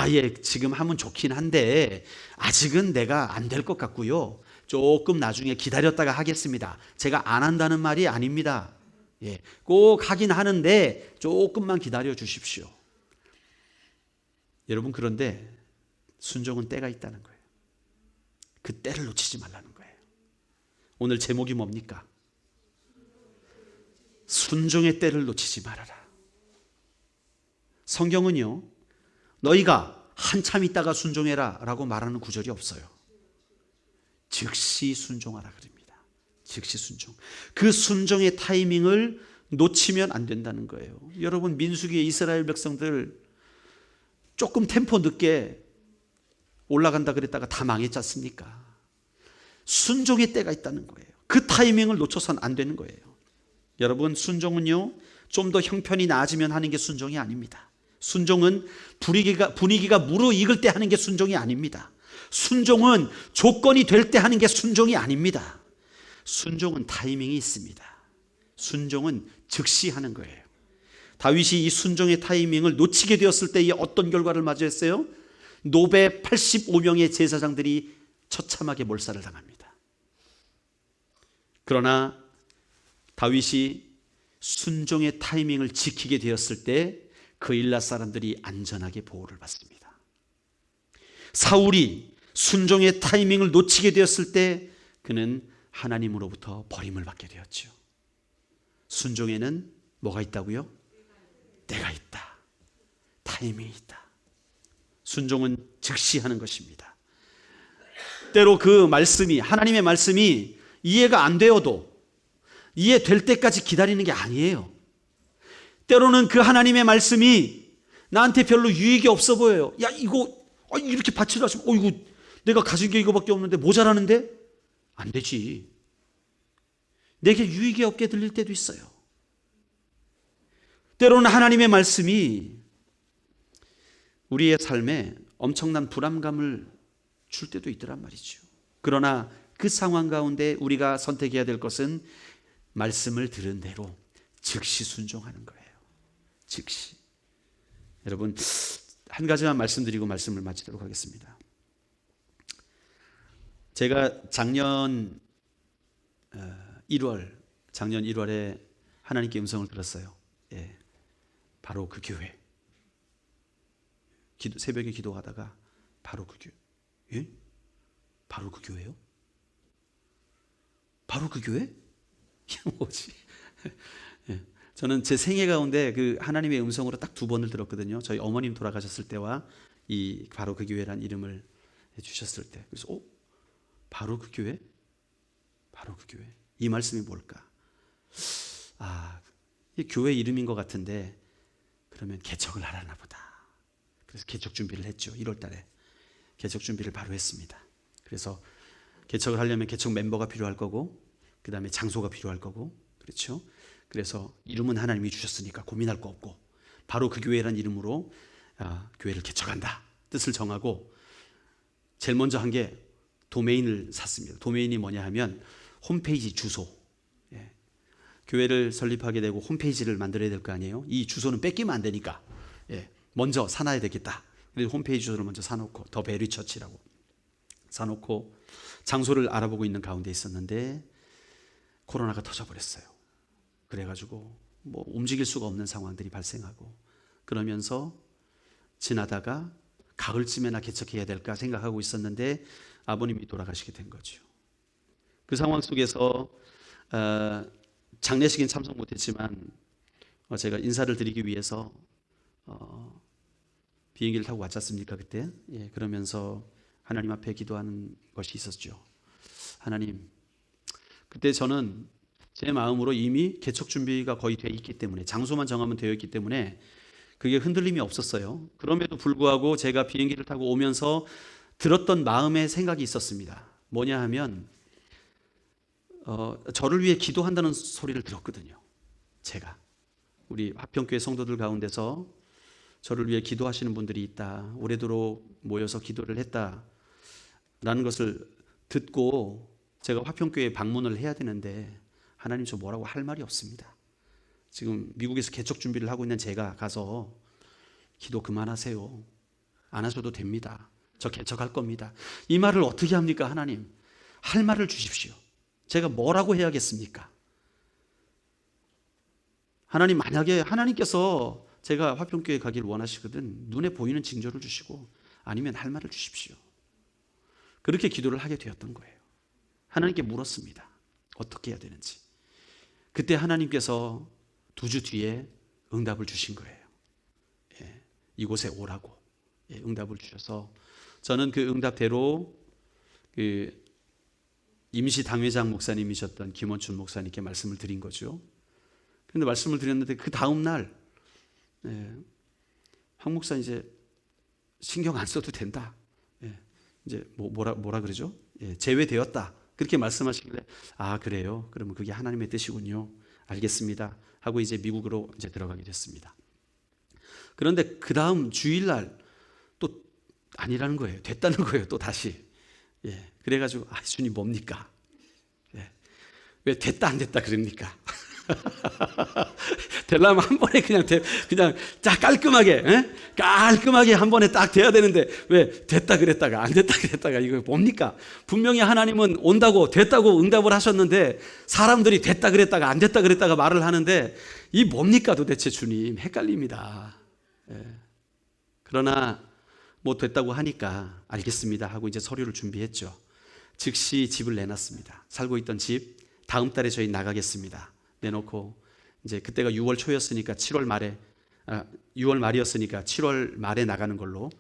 예, 지금 하면 좋긴 한데 아직은 내가 안 될 것 같고요. 조금 나중에 기다렸다가 하겠습니다. 제가 안 한다는 말이 아닙니다. 예, 꼭 하긴 하는데 조금만 기다려 주십시오. 여러분, 그런데 순종은 때가 있다는 거예요. 그 때를 놓치지 말라는 거예요. 오늘 제목이 뭡니까? 순종의 때를 놓치지 말아라. 성경은요, 너희가 한참 있다가 순종해라 라고 말하는 구절이 없어요. 즉시 순종하라 그럽니다. 즉시 순종. 그 순종의 타이밍을 놓치면 안 된다는 거예요. 여러분, 민수기의 이스라엘 백성들 조금 템포 늦게 올라간다 그랬다가 다 망했지 않습니까? 순종의 때가 있다는 거예요. 그 타이밍을 놓쳐서는 안 되는 거예요. 여러분, 순종은요, 좀 더 형편이 나아지면 하는 게 순종이 아닙니다. 순종은 분위기가 무르익을 때 하는 게 순종이 아닙니다. 순종은 조건이 될 때 하는 게 순종이 아닙니다. 순종은 타이밍이 있습니다. 순종은 즉시 하는 거예요. 다윗이 이 순종의 타이밍을 놓치게 되었을 때에 어떤 결과를 맞이했어요? 노베 85명의 제사장들이 처참하게 몰살을 당합니다. 그러나 다윗이 순종의 타이밍을 지키게 되었을 때 그일라 사람들이 안전하게 보호를 받습니다. 사울이 순종의 타이밍을 놓치게 되었을 때 그는 하나님으로부터 버림을 받게 되었죠. 순종에는 뭐가 있다고요? 때가 있다. 타이밍이 있다. 순종은 즉시 하는 것입니다. 때로 그 말씀이, 하나님의 말씀이 이해가 안 되어도 이해될 때까지 기다리는 게 아니에요. 때로는 그 하나님의 말씀이 나한테 별로 유익이 없어 보여요. 야, 이거 이렇게 바치려 하시면 이거 내가 가진 게 이거밖에 없는데 모자라는데? 안 되지. 내게 유익이 없게 들릴 때도 있어요. 때로는 하나님의 말씀이 우리의 삶에 엄청난 불안감을 줄 때도 있더란 말이죠. 그러나 그 상황 가운데 우리가 선택해야 될 것은 말씀을 들은 대로 즉시 순종하는 거예요. 즉시. 여러분, 한 가지만 말씀드리고 말씀을 마치도록 하겠습니다. 제가 작년 1월에 하나님께 음성을 들었어요. 예, 바로 그 교회. 새벽에 기도하다가 바로 그 교회. 예? 바로 그 교회요? 바로 그 교회? 이게 뭐지? 예. 저는 제 생애 가운데 그 하나님의 음성으로 딱 2번을 들었거든요. 저희 어머님 돌아가셨을 때와 이 바로 그 교회란 이름을 주셨을 때. 그래서 바로 그 교회? 바로 그 교회. 이 말씀이 뭘까? 이 교회 이름인 것 같은데 그러면 개척을 하려나 보다. 그래서 개척 준비를 했죠. 1월 달에. 개척 준비를 바로 했습니다. 그래서 개척을 하려면 개척 멤버가 필요할 거고 그 다음에 장소가 필요할 거고, 그렇죠? 그래서 이름은 하나님이 주셨으니까 고민할 거 없고 바로 그 교회란 이름으로 교회를 개척한다 뜻을 정하고 제일 먼저 한 게 도메인을 샀습니다. 도메인이 뭐냐 하면 홈페이지 주소. 예. 교회를 설립하게 되고 홈페이지를 만들어야 될 거 아니에요. 이 주소는 뺏기면 안 되니까 먼저 사놔야 되겠다. 그래서 홈페이지 주소를 먼저 사놓고 더 베리 처치라고 사놓고 장소를 알아보고 있는 가운데 있었는데 코로나가 터져버렸어요. 그래가지고 뭐 움직일 수가 없는 상황들이 발생하고 그러면서 지나다가 가을쯤에나 개척해야 될까 생각하고 있었는데 아버님이 돌아가시게 된 거죠. 그 상황 속에서 장례식엔 참석 못했지만 제가 인사를 드리기 위해서 비행기를 타고 왔지 않습니까 그때? 예, 그러면서 하나님 앞에 기도하는 것이 있었죠. 하나님, 그때 저는 제 마음으로 이미 개척 준비가 거의 돼 있기 때문에, 장소만 정하면 되어 있기 때문에 그게 흔들림이 없었어요. 그럼에도 불구하고 제가 비행기를 타고 오면서 들었던 마음의 생각이 있었습니다. 뭐냐 하면 저를 위해 기도한다는 소리를 들었거든요. 제가 우리 화평교회 성도들 가운데서 저를 위해 기도하시는 분들이 있다, 오래도록 모여서 기도를 했다라는 것을 듣고 제가 화평교회에 방문을 해야 되는데 하나님 저 뭐라고 할 말이 없습니다. 지금 미국에서 개척 준비를 하고 있는 제가 가서 기도 그만하세요, 안 하셔도 됩니다, 저 개척할 겁니다, 이 말을 어떻게 합니까? 하나님, 할 말을 주십시오. 제가 뭐라고 해야겠습니까? 하나님, 만약에 하나님께서 제가 화평교회 가기를 원하시거든 눈에 보이는 징조를 주시고 아니면 할 말을 주십시오. 그렇게 기도를 하게 되었던 거예요. 하나님께 물었습니다. 어떻게 해야 되는지. 그때 하나님께서 2주 뒤에 응답을 주신 거예요. 예, 이곳에 오라고 응답을 주셔서 저는 그 응답대로 그 임시 당회장 목사님이셨던 김원춘 목사님께 말씀을 드린 거죠. 그런데 말씀을 드렸는데 그 다음 날 황 목사 이제 신경 안 써도 된다, 이제 뭐라 그러죠? 제외되었다, 그렇게 말씀하시길래 아 그래요? 그러면 그게 하나님의 뜻이군요. 알겠습니다 하고 이제 미국으로 이제 들어가게 됐습니다. 그런데 그 다음 주일날 또 아니라는 거예요. 됐다는 거예요. 또 다시. 그래가지고 주님 뭡니까? 왜 됐다 안 됐다 그럽니까? 되려면 한 번에 그냥 딱 깔끔하게 한 번에 딱 돼야 되는데 왜 됐다 그랬다가 안 됐다 그랬다가 이거 뭡니까? 분명히 하나님은 온다고 됐다고 응답을 하셨는데 사람들이 됐다 그랬다가 안 됐다 그랬다가 말을 하는데 이 뭡니까 도대체 주님? 헷갈립니다. 그러나 뭐 됐다고 하니까 알겠습니다 하고 이제 서류를 준비했죠. 즉시 집을 내놨습니다. 살고 있던 집 다음 달에 저희 나가겠습니다 내놓고 이제 그때가 6월 초였으니까 6월 말이었으니까 7월 말에 나가는 걸로.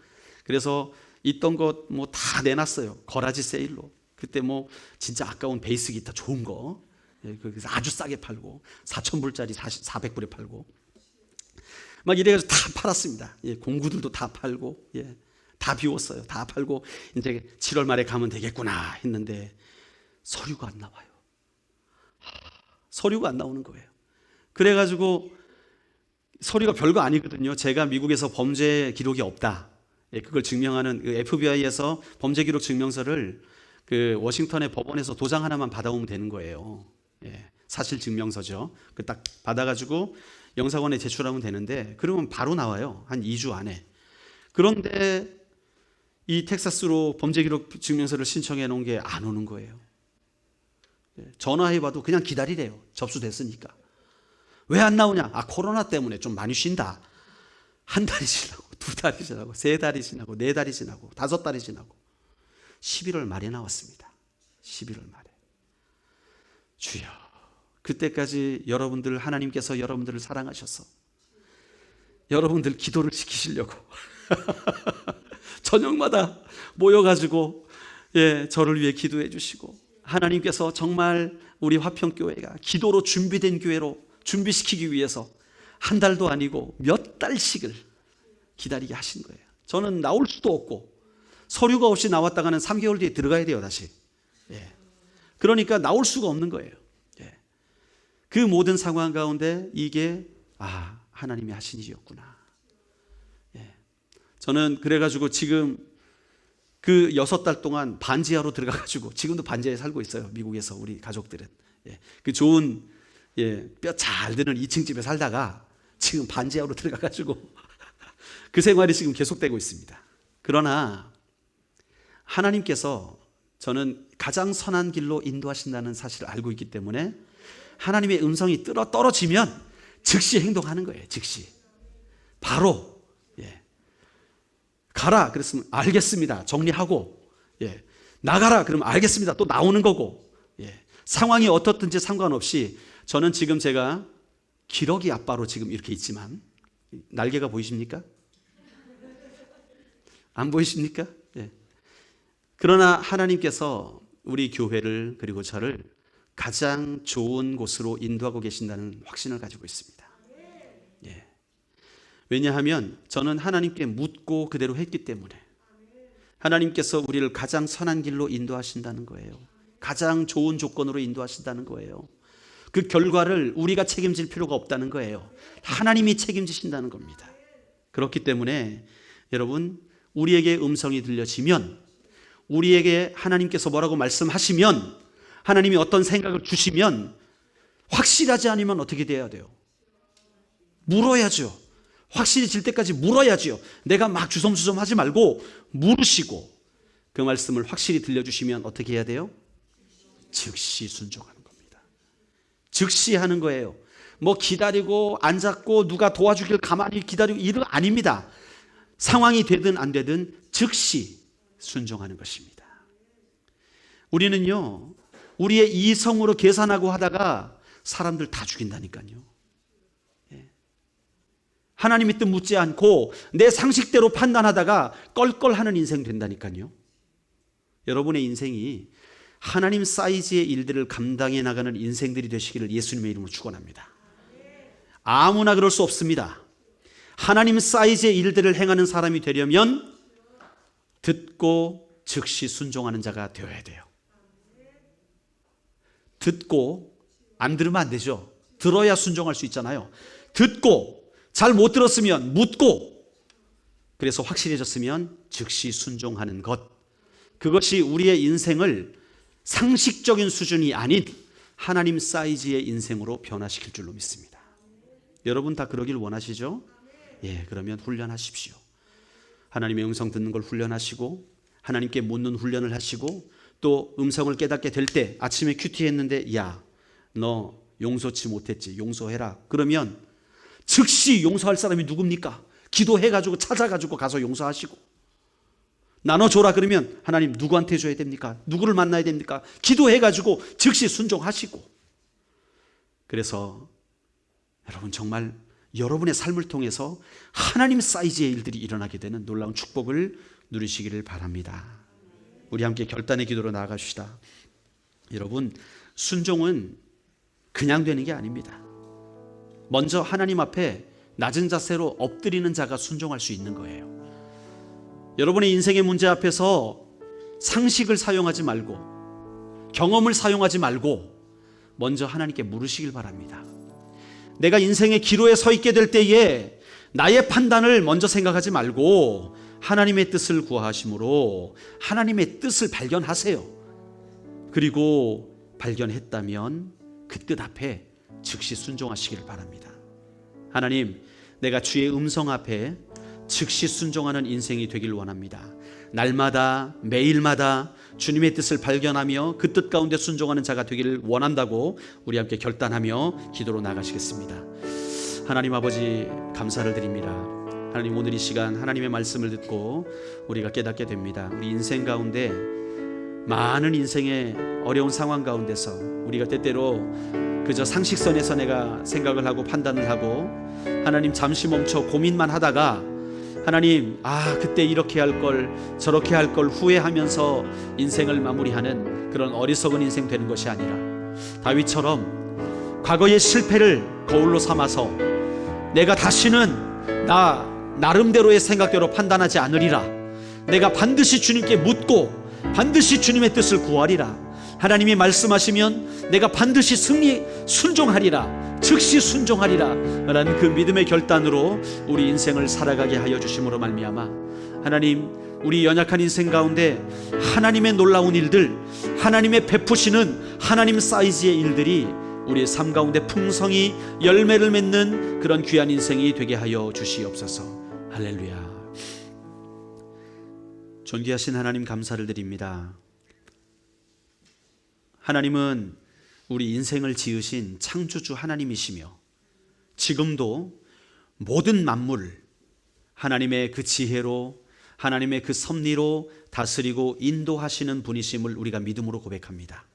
그래서 있던 것 뭐 다 내놨어요. 거라지 세일로. 그때 뭐 진짜 아까운 베이스 기타 좋은 거 그래서 아주 싸게 팔고 4,000불짜리 400불에 팔고 막 이래가지고 다 팔았습니다. 공구들도 다 팔고 다 비웠어요. 다 팔고 이제 7월 말에 가면 되겠구나 했는데 서류가 안 나와요. 서류가 안 나오는 거예요. 그래가지고 서류가 별거 아니거든요. 제가 미국에서 범죄 기록이 없다, 그걸 증명하는 그 FBI에서 범죄 기록 증명서를 그 워싱턴의 법원에서 도장 하나만 받아오면 되는 거예요. 사실 증명서죠. 그 딱 받아가지고 영사관에 제출하면 되는데 그러면 바로 나와요. 한 2주 안에. 그런데 이 텍사스로 범죄 기록 증명서를 신청해 놓은 게 안 오는 거예요. 전화해봐도 그냥 기다리래요. 접수됐으니까. 왜 안 나오냐? 코로나 때문에 좀 많이 쉰다. 한 달이 지나고 2달이 지나고 3달이 지나고 4달이 지나고 5달이 지나고 11월 말에 나왔습니다. 11월 말에. 주여, 그때까지 여러분들, 하나님께서 여러분들을 사랑하셔서 여러분들 기도를 지키시려고 저녁마다 모여가지고 저를 위해 기도해 주시고 하나님께서 정말 우리 화평교회가 기도로 준비된 교회로 준비시키기 위해서 한 달도 아니고 몇 달씩을 기다리게 하신 거예요. 저는 나올 수도 없고 서류가 없이 나왔다가는 3개월 뒤에 들어가야 돼요 다시. 그러니까 나올 수가 없는 거예요. 그 모든 상황 가운데 이게 하나님이 하신 일이었구나. 저는 그래가지고 지금 그 6달 동안 반지하로 들어가가지고 지금도 반지하에 살고 있어요. 미국에서 우리 가족들은. 그 좋은 뼈 잘 드는 2층 집에 살다가 지금 반지하로 들어가가지고 그 생활이 지금 계속되고 있습니다. 그러나 하나님께서 저는 가장 선한 길로 인도하신다는 사실을 알고 있기 때문에 하나님의 음성이 떨어지면 즉시 행동하는 거예요. 즉시. 바로 가라 그랬으면 알겠습니다 정리하고, 나가라 그러면 알겠습니다 또 나오는 거고, 상황이 어떻든지 상관없이 저는 지금 제가 기러기 아빠로 지금 이렇게 있지만 날개가 보이십니까? 안 보이십니까? 그러나 하나님께서 우리 교회를 그리고 저를 가장 좋은 곳으로 인도하고 계신다는 확신을 가지고 있습니다. 예. 왜냐하면 저는 하나님께 묻고 그대로 했기 때문에 하나님께서 우리를 가장 선한 길로 인도하신다는 거예요. 가장 좋은 조건으로 인도하신다는 거예요. 그 결과를 우리가 책임질 필요가 없다는 거예요. 하나님이 책임지신다는 겁니다. 그렇기 때문에 여러분, 우리에게 음성이 들려지면, 우리에게 하나님께서 뭐라고 말씀하시면, 하나님이 어떤 생각을 주시면 확실하지 않으면 어떻게 돼야 돼요? 물어야죠. 확실해질 때까지 물어야죠. 내가 막 주섬주섬 하지 말고 물으시고 그 말씀을 확실히 들려주시면 어떻게 해야 돼요? 즉시 순종하는 겁니다. 즉시 하는 거예요. 뭐 기다리고 앉았고 누가 도와주길 가만히 기다리고 이런 아닙니다. 상황이 되든 안 되든 즉시 순종하는 것입니다. 우리는요, 우리의 이성으로 계산하고 하다가 사람들 다 죽인다니까요. 하나님의 뜻 묻지 않고 내 상식대로 판단하다가 껄껄하는 인생 된다니까요. 여러분의 인생이 하나님 사이즈의 일들을 감당해 나가는 인생들이 되시기를 예수님의 이름으로 축원합니다. 아무나 그럴 수 없습니다. 하나님 사이즈의 일들을 행하는 사람이 되려면 듣고 즉시 순종하는 자가 되어야 돼요. 듣고 안 들으면 안 되죠. 들어야 순종할 수 있잖아요. 듣고 잘 못 들었으면 묻고, 그래서 확실해졌으면 즉시 순종하는 것, 그것이 우리의 인생을 상식적인 수준이 아닌 하나님 사이즈의 인생으로 변화시킬 줄로 믿습니다. 여러분 다 그러길 원하시죠? 예, 그러면 훈련하십시오. 하나님의 음성 듣는 걸 훈련하시고, 하나님께 묻는 훈련을 하시고, 또 음성을 깨닫게 될 때 아침에 큐티했는데 야, 너 용서치 못했지, 용서해라. 그러면 즉시 용서할 사람이 누굽니까? 기도해가지고 찾아가지고 가서 용서하시고, 나눠줘라 그러면 하나님 누구한테 줘야 됩니까? 누구를 만나야 됩니까? 기도해가지고 즉시 순종하시고. 그래서 여러분 정말 여러분의 삶을 통해서 하나님 사이즈의 일들이 일어나게 되는 놀라운 축복을 누리시기를 바랍니다. 우리 함께 결단의 기도로 나아가시다. 여러분, 순종은 그냥 되는 게 아닙니다. 먼저 하나님 앞에 낮은 자세로 엎드리는 자가 순종할 수 있는 거예요. 여러분의 인생의 문제 앞에서 상식을 사용하지 말고, 경험을 사용하지 말고 먼저 하나님께 물으시길 바랍니다. 내가 인생의 기로에 서 있게 될 때에 나의 판단을 먼저 생각하지 말고 하나님의 뜻을 구하심으로 하나님의 뜻을 발견하세요. 그리고 발견했다면 그 뜻 앞에 즉시 순종하시기를 바랍니다. 하나님, 내가 주의 음성 앞에 즉시 순종하는 인생이 되길 원합니다. 날마다 매일마다 주님의 뜻을 발견하며 그 뜻 가운데 순종하는 자가 되기를 원한다고 우리 함께 결단하며 기도로 나가시겠습니다. 하나님 아버지, 감사를 드립니다. 하나님, 오늘 이 시간 하나님의 말씀을 듣고 우리가 깨닫게 됩니다. 우리 인생 가운데 많은 인생의 어려운 상황 가운데서 우리가 때때로 그저 상식선에서 내가 생각을 하고 판단을 하고 하나님 잠시 멈춰 고민만 하다가 하나님, 그때 이렇게 할 걸 저렇게 할 걸 후회하면서 인생을 마무리하는 그런 어리석은 인생 되는 것이 아니라 다윗처럼 과거의 실패를 거울로 삼아서 내가 다시는 나름대로의 생각대로 판단하지 않으리라. 내가 반드시 주님께 묻고 반드시 주님의 뜻을 구하리라. 하나님이 말씀하시면 내가 반드시 순종하리라. 즉시 순종하리라 라는 그 믿음의 결단으로 우리 인생을 살아가게 하여 주심으로 말미암아 하나님, 우리 연약한 인생 가운데 하나님의 놀라운 일들, 하나님의 베푸시는 하나님 사이즈의 일들이 우리의 삶 가운데 풍성히 열매를 맺는 그런 귀한 인생이 되게 하여 주시옵소서. 할렐루야. 존귀하신 하나님, 감사를 드립니다. 하나님은 우리 인생을 지으신 창조주 하나님이시며 지금도 모든 만물 하나님의 그 지혜로, 하나님의 그 섭리로 다스리고 인도하시는 분이심을 우리가 믿음으로 고백합니다.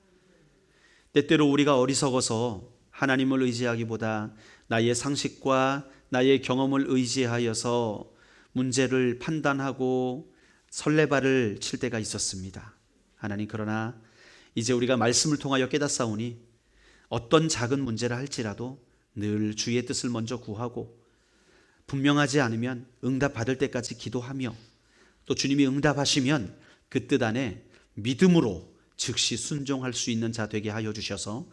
때때로 우리가 어리석어서 하나님을 의지하기보다 나의 상식과 나의 경험을 의지하여서 문제를 판단하고 설레발을 칠 때가 있었습니다. 하나님, 그러나 이제 우리가 말씀을 통하여 깨닫사오니 어떤 작은 문제라 할지라도 늘 주의 뜻을 먼저 구하고 분명하지 않으면 응답받을 때까지 기도하며 또 주님이 응답하시면 그 뜻 안에 믿음으로 즉시 순종할 수 있는 자 되게 하여 주셔서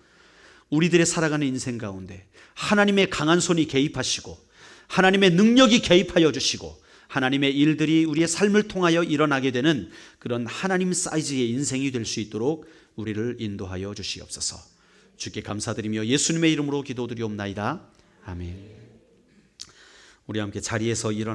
우리들의 살아가는 인생 가운데 하나님의 강한 손이 개입하시고 하나님의 능력이 개입하여 주시고 하나님의 일들이 우리의 삶을 통하여 일어나게 되는 그런 하나님 사이즈의 인생이 될 수 있도록 우리를 인도하여 주시옵소서. 주께 감사드리며 예수님의 이름으로 기도드리옵나이다. 아멘. 우리 함께 자리에서 일어나